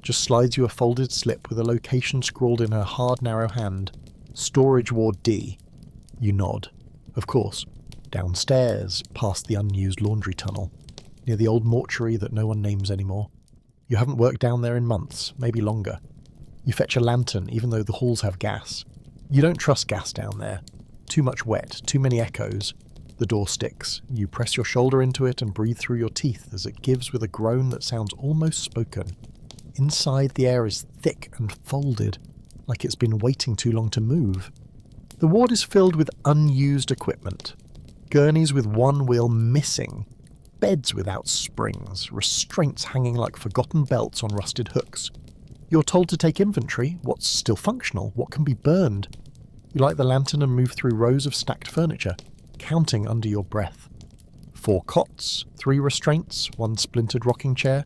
just slides you a folded slip with a location scrawled in her hard, narrow hand. Storage Ward D. You nod. Of course. Downstairs, past the unused laundry tunnel, near the old mortuary that no one names anymore. You haven't worked down there in months, maybe longer. You fetch a lantern, even though the halls have gas. You don't trust gas down there. Too much wet, too many echoes. The door sticks. You press your shoulder into it and breathe through your teeth as it gives with a groan that sounds almost spoken. Inside, the air is thick and folded, like it's been waiting too long to move. The ward is filled with unused equipment. Gurneys with one wheel missing, beds without springs, restraints hanging like forgotten belts on rusted hooks. You're told to take inventory, what's still functional, what can be burned. You light the lantern and move through rows of stacked furniture, counting under your breath. 4 cots, 3 restraints, 1 splintered rocking chair.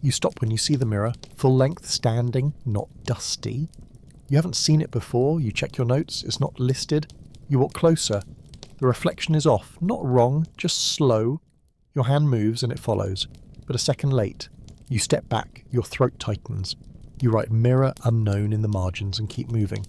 You stop when you see the mirror, full length, standing, not dusty. You haven't seen it before, you check your notes, it's not listed. You walk closer. The reflection is off, not wrong, just slow. Your hand moves and it follows, but a second late. You step back, your throat tightens. You write mirror unknown in the margins and keep moving.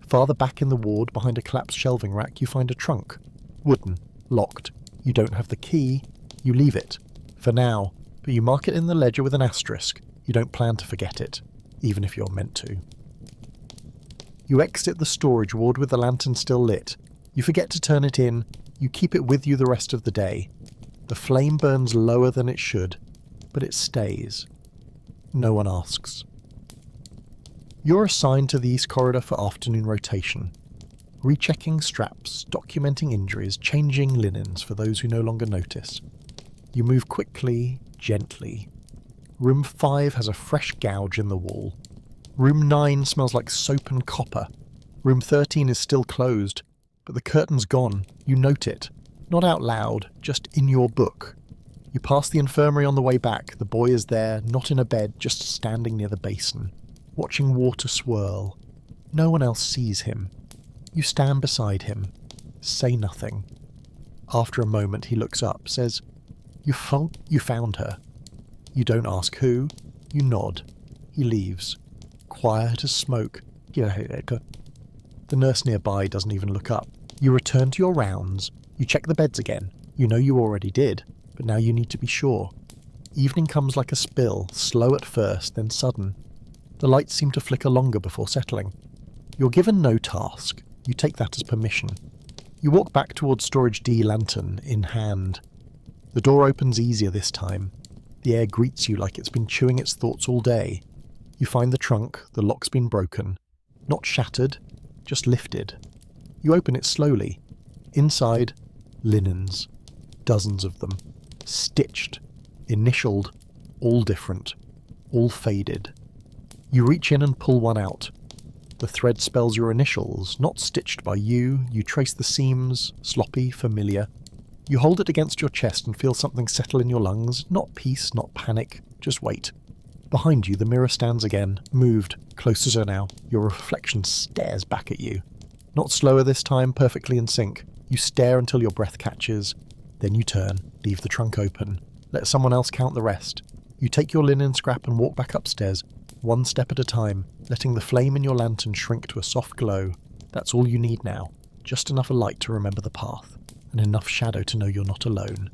Farther back in the ward, behind a collapsed shelving rack, you find a trunk. Wooden, locked. You don't have the key. You leave it. For now, but you mark it in the ledger with an asterisk. You don't plan to forget it, even if you're meant to. You exit the storage ward with the lantern still lit. You forget to turn it in. You keep it with you the rest of the day. The flame burns lower than it should, but it stays. No one asks. You're assigned to the East Corridor for afternoon rotation. Rechecking straps, documenting injuries, changing linens for those who no longer notice. You move quickly, gently. Room 5 has a fresh gouge in the wall. Room 9 smells like soap and copper. Room 13 is still closed, but the curtain's gone. You note it. Not out loud, just in your book. You pass the infirmary on the way back. The boy is there, not in a bed, just standing near the basin, watching water swirl. No one else sees him. You stand beside him. Say nothing. After a moment he looks up, says, You found her. You don't ask who. You nod. He leaves. Quiet as smoke. The nurse nearby doesn't even look up. You return to your rounds. You check the beds again. You know you already did, but now you need to be sure. Evening comes like a spill, slow at first, then sudden. The lights seem to flicker longer before settling. You're given no task. You take that as permission. You walk back towards Storage D, lantern in hand. The door opens easier this time. The air greets you like it's been chewing its thoughts all day. You find the trunk, the lock's been broken. Not shattered, just lifted. You open it slowly. Inside, linens. Dozens of them. Stitched. Initialed. All different. all faded. You reach in and pull one out. The thread spells your initials, not stitched by you. You trace the seams, sloppy, familiar. You hold it against your chest and feel something settle in your lungs. Not peace, not panic, just wait. Behind you, the mirror stands again, moved, closer now. Your reflection stares back at you. Not slower this time, perfectly in sync. You stare until your breath catches. Then you turn, leave the trunk open. Let someone else count the rest. You take your linen scrap and walk back upstairs, one step at a time, letting the flame in your lantern shrink to a soft glow. That's all you need now. Just enough light to remember the path, and enough shadow to know you're not alone.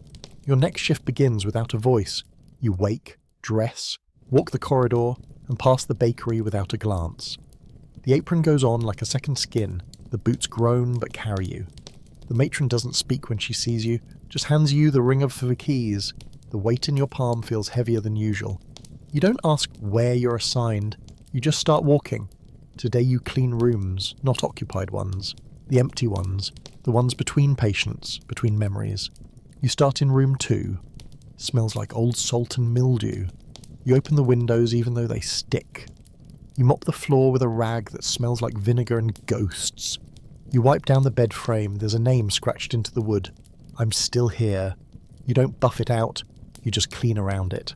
Your next shift begins without a voice. You wake, dress, walk the corridor, and pass the bakery without a glance. The apron goes on like a second skin. The boots groan but carry you. The matron doesn't speak when she sees you, just hands you the ring of the keys. The weight in your palm feels heavier than usual. You don't ask where you're assigned, you just start walking. Today you clean rooms, not occupied ones. The empty ones, the ones between patients, between memories. You start in room 2. Smells like old salt and mildew. You open the windows even though they stick. You mop the floor with a rag that smells like vinegar and ghosts. You wipe down the bed frame, there's a name scratched into the wood. I'm still here. You don't buff it out, you just clean around it.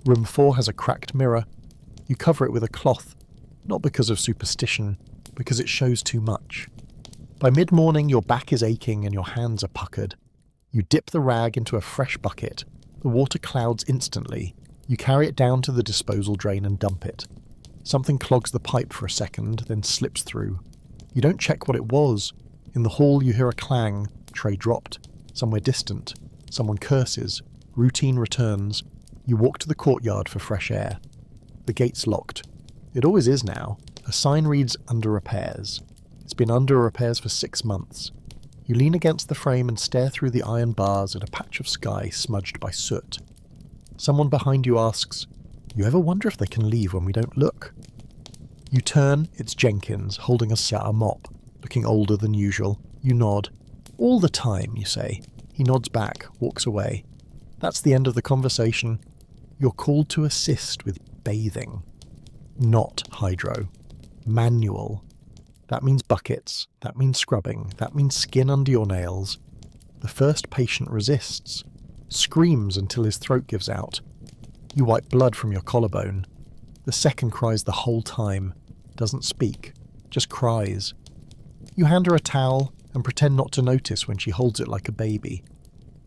Room 4 has a cracked mirror. You cover it with a cloth, not because of superstition, because it shows too much. By mid-morning your back is aching and your hands are puckered. You dip the rag into a fresh bucket. The water clouds instantly. You carry it down to the disposal drain and dump it. Something clogs the pipe for a second, then slips through. You don't check what it was. In the hall you hear a clang, tray dropped. Somewhere distant. Someone curses. Routine returns. You walk to the courtyard for fresh air. The gate's locked. It always is now. A sign reads under repairs. It's been under repairs for 6 months. You lean against the frame and stare through the iron bars at a patch of sky smudged by soot. Someone behind you asks, "You ever wonder if they can leave when we don't look?" You turn, it's Jenkins, holding a mop, looking older than usual. You nod. "All the time," you say. He nods back, walks away. That's the end of the conversation. You're called to assist with bathing. Not hydro. Manual. That means buckets. That means scrubbing. That means skin under your nails. The first patient resists. Screams until his throat gives out. You wipe blood from your collarbone. The second cries the whole time. Doesn't speak. Just cries. You hand her a towel and pretend not to notice when she holds it like a baby.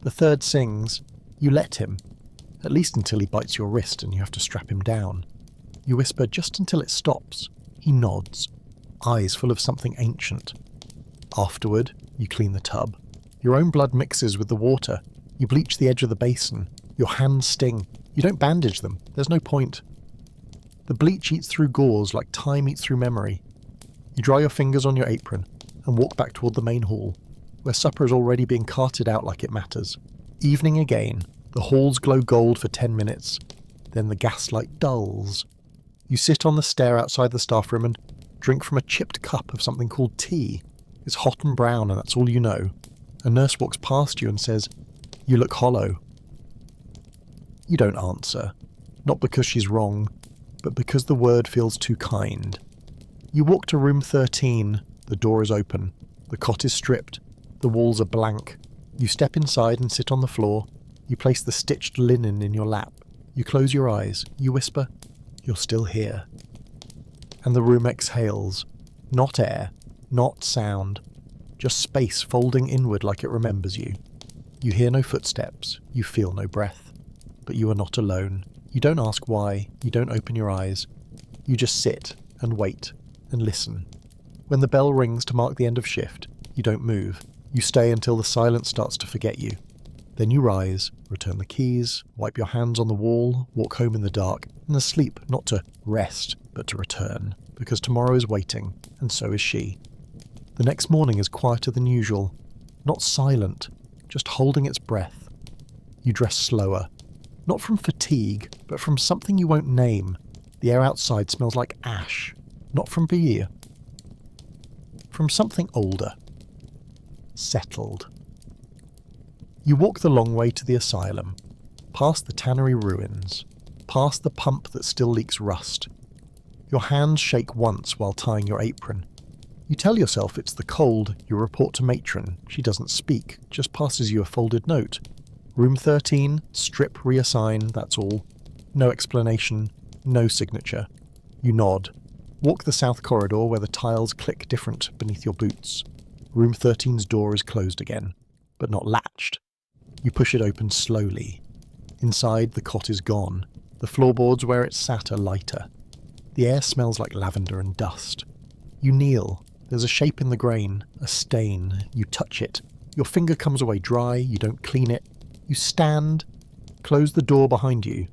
The third sings. You let him. At least until he bites your wrist and you have to strap him down. You whisper just until it stops. He nods. Eyes full of something ancient. Afterward, you clean the tub. Your own blood mixes with the water. You bleach the edge of the basin. Your hands sting. You don't bandage them. There's no point. The bleach eats through gauze like time eats through memory. You dry your fingers on your apron and walk back toward the main hall, where supper is already being carted out like it matters. Evening again. The halls glow gold for 10 minutes. Then the gaslight dulls. You sit on the stair outside the staff room and drink from a chipped cup of something called tea. It's hot and brown and that's all you know. A nurse walks past you and says, "You look hollow." You don't answer. Not because she's wrong, but because the word feels too kind. You walk to room 13. The door is open. The cot is stripped. The walls are blank. You step inside and sit on the floor. You place the stitched linen in your lap. You close your eyes. You whisper, "You're still here." And the room exhales. Not air, not sound. Just space folding inward like it remembers you. You hear no footsteps. You feel no breath. But you are not alone. You don't ask why. You don't open your eyes. You just sit and wait and listen. When the bell rings to mark the end of shift, you don't move. You stay until the silence starts to forget you. Then you rise, return the keys, wipe your hands on the wall, walk home in the dark, and asleep, not to rest, but to return, because tomorrow is waiting, and so is she. The next morning is quieter than usual, not silent, just holding its breath. You dress slower, not from fatigue, but from something you won't name. The air outside smells like ash, not from beer. From something older. Settled. You walk the long way to the asylum, past the tannery ruins. past the pump that still leaks rust. Your hands shake once while tying your apron. You tell yourself it's the cold, you report to matron. She doesn't speak, just passes you a folded note. Room 13, strip reassign, that's all. No explanation, no signature. You nod. Walk the south corridor where the tiles click different beneath your boots. Room 13's door is closed again, but not latched. You push it open slowly. Inside, the cot is gone. The floorboards where it sat are lighter. The air smells like lavender and dust. You kneel. There's a shape in the grain, a stain. You touch it. Your finger comes away dry, you don't clean it. You stand, close the door behind you,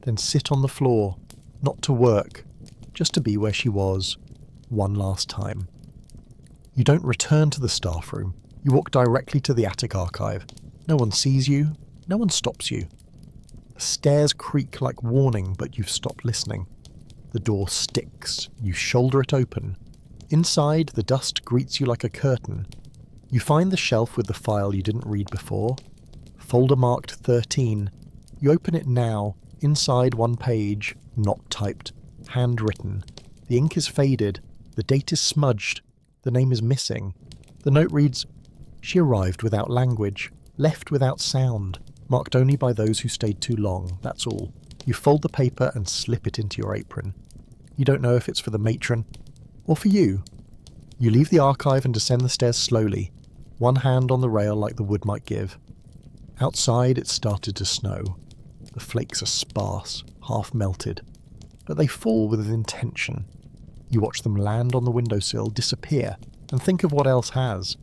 then sit on the floor, not to work, just to be where she was, one last time. You don't return to the staff room. You walk directly to the attic archive. No one sees you, no one stops you. The stairs creak like warning, but you've stopped listening. The door sticks. You shoulder it open. Inside, the dust greets you like a curtain. You find the shelf with the file you didn't read before. Folder marked 13. You open it now. Inside, one page, not typed, handwritten. The ink is faded. The date is smudged. The name is missing. The note reads, "She arrived without language, left without sound, marked only by those who stayed too long, that's all." You fold the paper and slip it into your apron. You don't know if it's for the matron or for you. You leave the archive and descend the stairs slowly, one hand on the rail like the wood might give. Outside, it started to snow. The flakes are sparse, half melted, but they fall with intention. You watch them land on the windowsill, disappear, and think of what else has.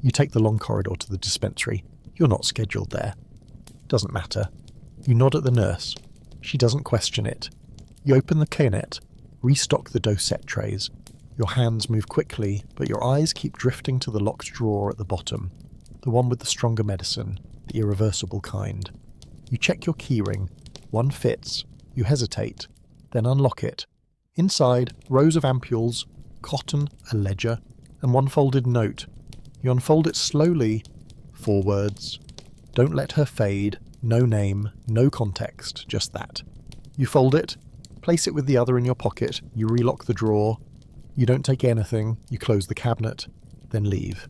You take the long corridor to the dispensary. You're not scheduled there. Doesn't matter. You nod at the nurse. She doesn't question it. You open the cabinet, restock the dosette trays. Your hands move quickly, but your eyes keep drifting to the locked drawer at the bottom, the one with the stronger medicine, the irreversible kind. You check your keyring. One fits. You hesitate, then unlock it. Inside, rows of ampules, cotton, a ledger, and one folded note. You unfold it slowly. 4 words. Don't let her fade. No name, no context, just that. You fold it, place it with the other in your pocket, you relock the drawer. You don't take anything, you close the cabinet, then leave.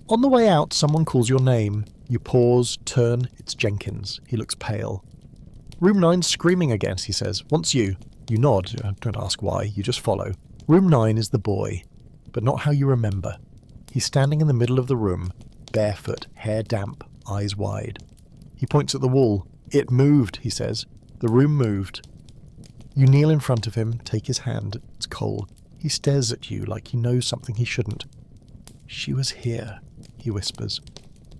On the way out, someone calls your name. You pause, turn, it's Jenkins. He looks pale. "Room 9's screaming again," he says. "Wants you." You nod, don't ask why, you just follow. Room 9 is the boy, but not how you remember. He's standing in the middle of the room, barefoot, hair damp, eyes wide. He points at the wall. "It moved," he says. "The room moved." You kneel in front of him, take his hand. It's cold. He stares at you like he knows something he shouldn't. "She was here," he whispers.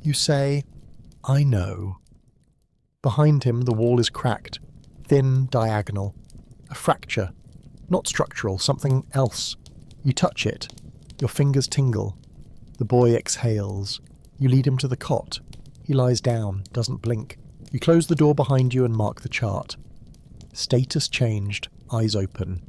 You say, "I know." Behind him, the wall is cracked, thin, diagonal. A fracture. Not structural, something else. You touch it. Your fingers tingle. The boy exhales. You lead him to the cot. He lies down, doesn't blink. You close the door behind you and mark the chart. Status changed, eyes open.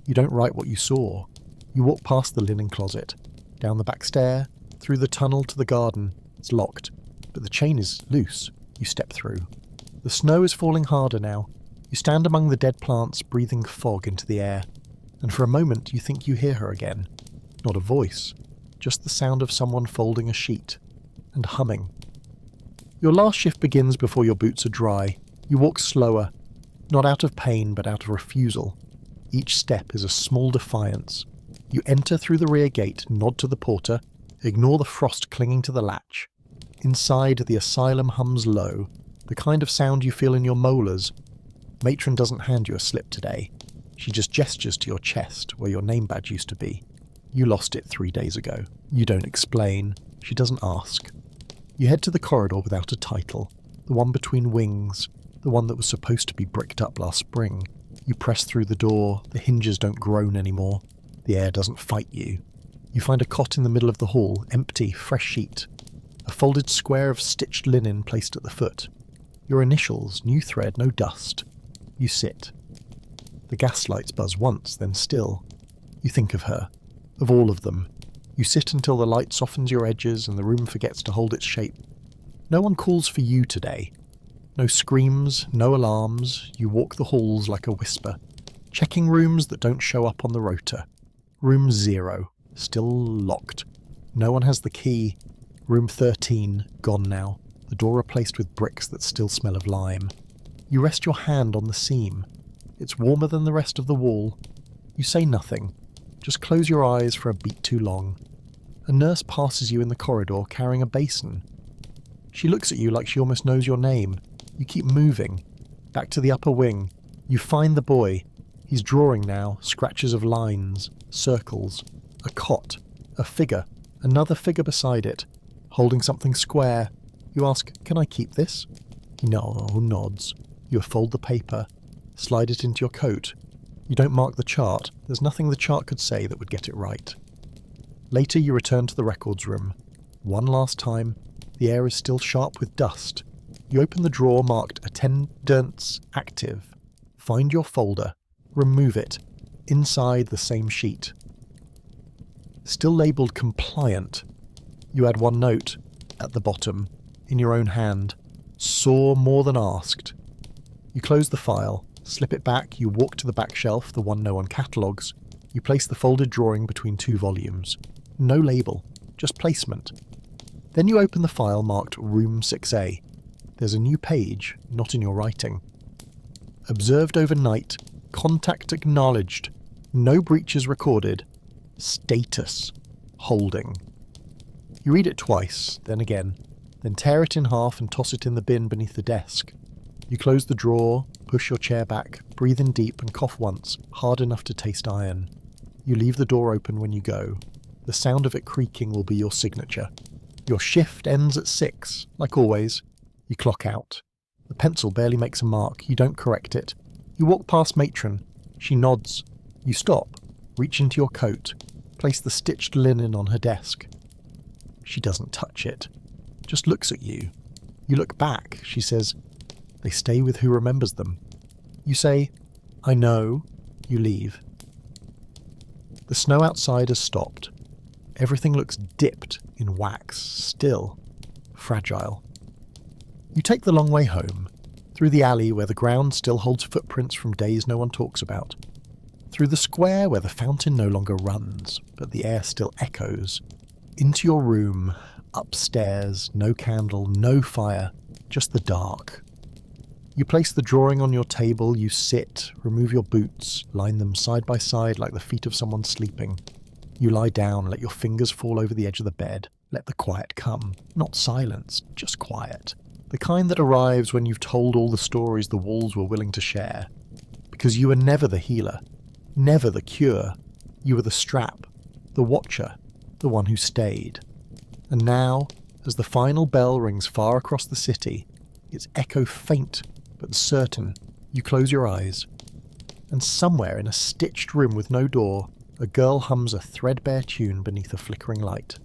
You don't write what you saw. You walk past the linen closet, down the back stair, through the tunnel to the garden. It's locked, but the chain is loose. You step through. The snow is falling harder now. You stand among the dead plants, breathing fog into the air. And for a moment you think you hear her again. Not a voice, just the sound of someone folding a sheet and humming. Your last shift begins before your boots are dry. You walk slower, not out of pain but out of refusal. Each step is a small defiance. You enter through the rear gate, nod to the porter, ignore the frost clinging to the latch. Inside, the asylum hums low, the kind of sound you feel in your molars. Matron doesn't hand you a slip today. She just gestures to your chest, where your name badge used to be. You lost it 3 days ago. You don't explain. She doesn't ask. You head to the corridor without a title, the one between wings, the one that was supposed to be bricked up last spring. You press through the door, the hinges don't groan anymore. The air doesn't fight you. You find a cot in the middle of the hall, empty, fresh sheet. A folded square of stitched linen placed at the foot. Your initials, new thread, no dust. You sit. The gaslights buzz once, then still. You think of her. Of all of them. You sit until the light softens your edges and the room forgets to hold its shape. No one calls for you today. No screams, no alarms, you walk the halls like a whisper, checking rooms that don't show up on the rota. Room 0, still locked. No one has the key. Room 13, gone now, the door replaced with bricks that still smell of lime. You rest your hand on the seam. It's warmer than the rest of the wall. You say nothing, just close your eyes for a beat too long. A nurse passes you in the corridor carrying a basin. She looks at you like she almost knows your name. You keep moving. Back to the upper wing. You find the boy. He's drawing now, scratches of lines, circles, a cot, a figure, another figure beside it, holding something square. You ask, "Can I keep this?" He nods. You fold the paper, slide it into your coat. You don't mark the chart. There's nothing the chart could say that would get it right. Later you return to the records room. One last time. The air is still sharp with dust. You open the drawer marked Attendance Active. Find your folder. Remove it. Inside the same sheet. Still labelled Compliant. You add one note, at the bottom, in your own hand. Saw more than asked. You close the file, slip it back, you walk to the back shelf, the one no one catalogues. You place the folded drawing between 2 volumes. No label, just placement. Then you open the file marked Room 6A. There's a new page, not in your writing. Observed overnight. Contact acknowledged. No breaches recorded. Status. Holding. You read it twice, then again. Then tear it in half and toss it in the bin beneath the desk. You close the drawer, push your chair back, breathe in deep and cough once, hard enough to taste iron. You leave the door open when you go. The sound of it creaking will be your signature. Your shift ends at 6, like always. You clock out. The pencil barely makes a mark. You don't correct it. You walk past matron. She nods. You stop, reach into your coat, place the stitched linen on her desk. She doesn't touch it, just looks at you. You look back. She says, "They stay with who remembers them." You say, "I know." You leave. The snow outside has stopped. Everything looks dipped in wax, still, fragile. You take the long way home, through the alley where the ground still holds footprints from days no one talks about, through the square where the fountain no longer runs, but the air still echoes, into your room, upstairs, no candle, no fire, just the dark. You place the drawing on your table, you sit, remove your boots, line them side by side like the feet of someone sleeping. You lie down, let your fingers fall over the edge of the bed, let the quiet come, not silence, just quiet. The kind that arrives when you've told all the stories the walls were willing to share. Because you were never the healer, never the cure. You were the strap, the watcher, the one who stayed. And now, as the final bell rings far across the city, its echo faint but certain, you close your eyes. And somewhere in a stitched room with no door, a girl hums a threadbare tune beneath a flickering light.